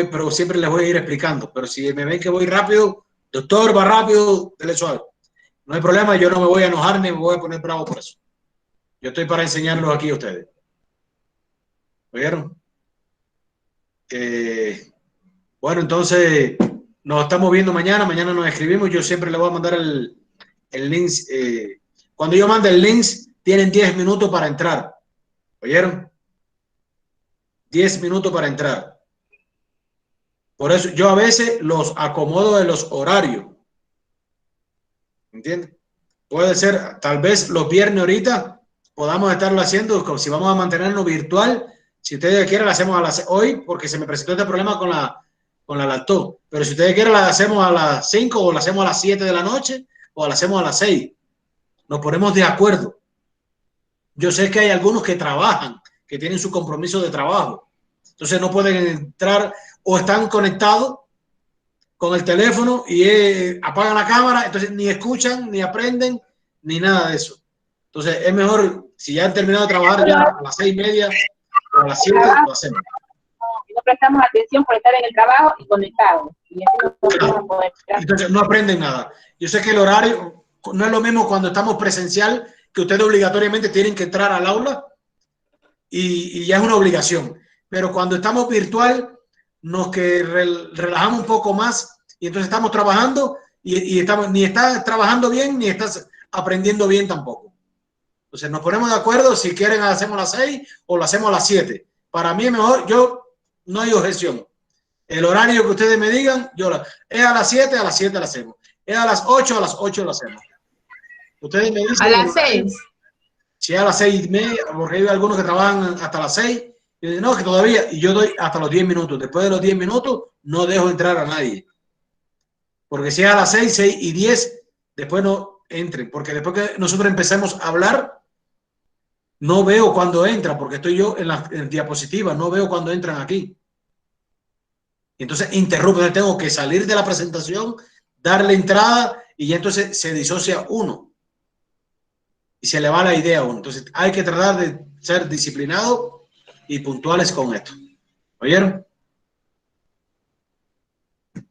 Speaker 1: pero siempre les voy a ir explicando. Pero si me ven que voy rápido, doctor, va rápido, dele suave. No hay problema, yo no me voy a enojar ni me voy a poner bravo por eso. Yo estoy para enseñarlos aquí a ustedes. ¿Oyeron? Bueno, entonces nos estamos viendo mañana. Mañana nos escribimos. Yo siempre le voy a mandar el link. Cuando yo mande el link, tienen 10 minutos para entrar. ¿Oyeron? 10 minutos para entrar. Por eso yo a veces los acomodo de los horarios. ¿Entienden? Puede ser, tal vez los viernes ahorita podamos estarlo haciendo, si vamos a mantenernos virtual. Si ustedes quieren, lo hacemos a las hoy, porque se me presentó este problema con la laptop. Pero si ustedes quieren, la hacemos a las 5 o la hacemos a las 7 de la noche o la hacemos a las 6. Nos ponemos de acuerdo. Yo sé que hay algunos que trabajan, que tienen su compromiso de trabajo. Entonces no pueden entrar o están conectados con el teléfono y apagan la cámara, entonces ni escuchan, ni aprenden, ni nada de eso. Entonces es mejor, si ya han terminado de trabajar, ya a las 6:30 o a las 7 lo hacemos.
Speaker 5: Y no prestamos atención por estar en el trabajo y conectados. Y así no
Speaker 1: Claro.
Speaker 5: vamos a poder.
Speaker 1: Entonces no aprenden nada. Yo sé que el horario no es lo mismo cuando estamos presencial, que ustedes obligatoriamente tienen que entrar al aula y ya es una obligación. Pero cuando estamos virtual, nos que relajamos un poco más y entonces estamos trabajando y estamos, ni estás trabajando bien ni estás aprendiendo bien tampoco. Entonces nos ponemos de acuerdo, si quieren lo hacemos a las 6 o lo hacemos a las 7. Para mí es mejor, no hay objeción. El horario que ustedes me digan, es a las 7 lo hacemos. Es a las 8 lo hacemos. Ustedes me dicen.
Speaker 2: A las 6.
Speaker 1: Si es a las 6:30, porque hay algunos que trabajan hasta las 6. Y dicen, no, que todavía, y yo doy hasta los 10 minutos. Después de los 10 minutos, no dejo entrar a nadie. Porque si es a las 6:10, después no entren. Porque después que nosotros empecemos a hablar, no veo cuando entra, porque estoy yo en la diapositiva, no veo cuando entran aquí. Entonces interrumpo, tengo que salir de la presentación, darle entrada y ya entonces se disocia uno. Y se le va la idea a uno. Entonces hay que tratar de ser disciplinados y puntuales con esto. ¿Oyeron?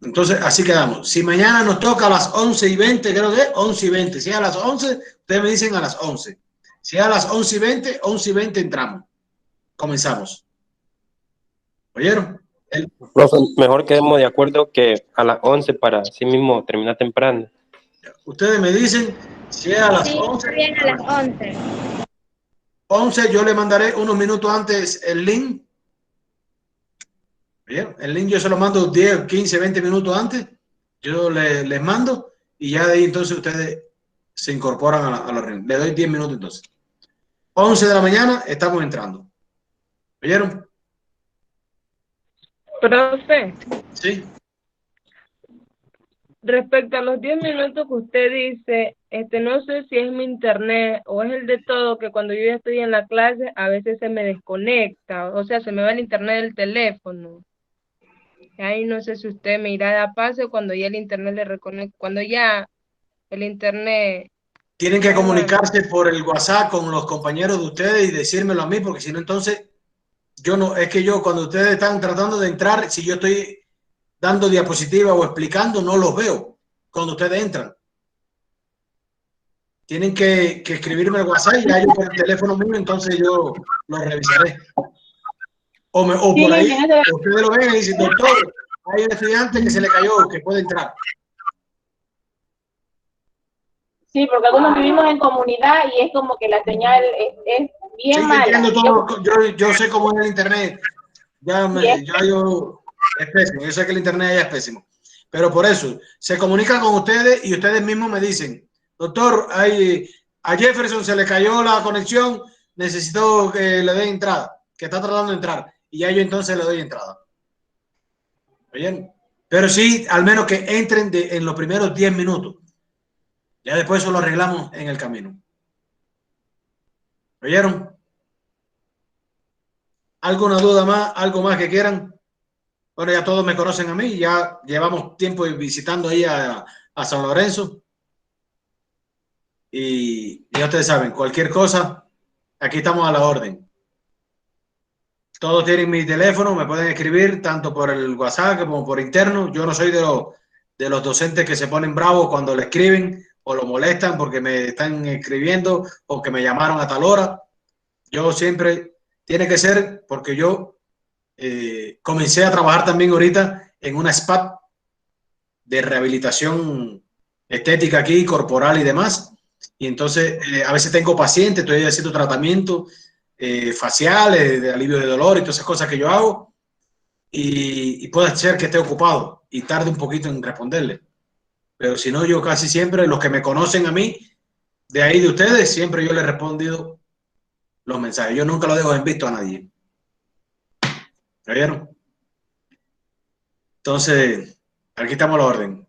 Speaker 1: Entonces así quedamos. Si mañana nos toca a las 11:20, creo que es 11:20. Si es a las 11, ustedes me dicen a las 11. Si es a las 11:20 entramos. Comenzamos. ¿Oyeron?
Speaker 3: Profe, mejor quedemos de acuerdo que a las 11 para así mismo terminar temprano.
Speaker 1: Ustedes me dicen si es a las 11.
Speaker 6: Está bien, a las 11.
Speaker 1: 11, yo le mandaré unos minutos antes el link. Bien, el link yo se lo mando 10, 15, 20 minutos antes Yo les mando y ya de ahí entonces ustedes se incorporan a la reunión. Le doy 10 minutos entonces. 11 de la mañana estamos entrando. ¿Oyeron?
Speaker 7: Profe,
Speaker 1: Sí.
Speaker 7: respecto a los 10 minutos que usted dice, no sé si es mi internet o es el de todo, que cuando yo ya estoy en la clase a veces se me desconecta, o sea, se me va el internet del teléfono. Ahí no sé si usted me irá a pase cuando ya el internet le reconecta, cuando ya el internet...
Speaker 1: Tienen que comunicarse por el WhatsApp con los compañeros de ustedes y decírmelo a mí, porque si no, entonces yo no, es que yo cuando ustedes están tratando de entrar, si yo estoy dando diapositiva o explicando, no los veo cuando ustedes entran. Tienen que escribirme el WhatsApp y ya yo por el teléfono mío, entonces yo lo revisaré. O por ahí, ustedes lo ven y dicen, doctor, hay un estudiante que se le cayó, que puede entrar.
Speaker 5: Sí, porque algunos vivimos en comunidad y es como que la señal es bien mala.
Speaker 1: Yo sé cómo es el internet. Es pésimo. Yo sé que el internet ya es pésimo. Pero por eso, se comunican con ustedes y ustedes mismos me dicen, doctor, a Jefferson se le cayó la conexión, necesito que le dé entrada, que está tratando de entrar. Y ya yo entonces le doy entrada. ¿Oyen? Pero sí, al menos que entren en los primeros 10 minutos. Ya después eso lo arreglamos en el camino. ¿Oyeron? ¿Alguna duda más? ¿Algo más que quieran? Bueno, ya todos me conocen a mí. Ya llevamos tiempo visitando ahí a San Lorenzo. Y ya ustedes saben, cualquier cosa, aquí estamos a la orden. Todos tienen mi teléfono, me pueden escribir tanto por el WhatsApp como por interno. Yo no soy de los docentes que se ponen bravos cuando le escriben o lo molestan porque me están escribiendo o que me llamaron a tal hora. Yo siempre, tiene que ser porque yo comencé a trabajar también ahorita en una spa de rehabilitación estética aquí, corporal y demás. Y entonces a veces tengo pacientes, estoy haciendo tratamientos faciales, de alivio de dolor y todas esas cosas que yo hago. Y puede ser que esté ocupado y tarde un poquito en responderle. Pero si no, yo casi siempre, los que me conocen a mí, de ahí de ustedes, siempre yo les he respondido los mensajes. Yo nunca lo dejo en visto a nadie. ¿Oyeron? Entonces, aquí estamos a la orden.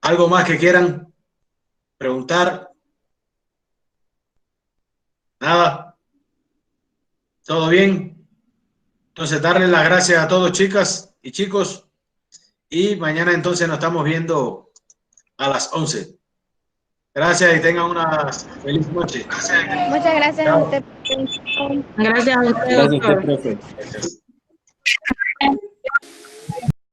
Speaker 1: ¿Algo más que quieran preguntar? Nada. ¿Todo bien? Entonces, darles las gracias a todos, chicas y chicos. Y mañana entonces nos estamos viendo a las 11. Gracias y tengan una feliz noche.
Speaker 6: Muchas gracias a usted.
Speaker 7: Gracias a usted,
Speaker 3: Gracias,
Speaker 7: doctor.
Speaker 3: profe.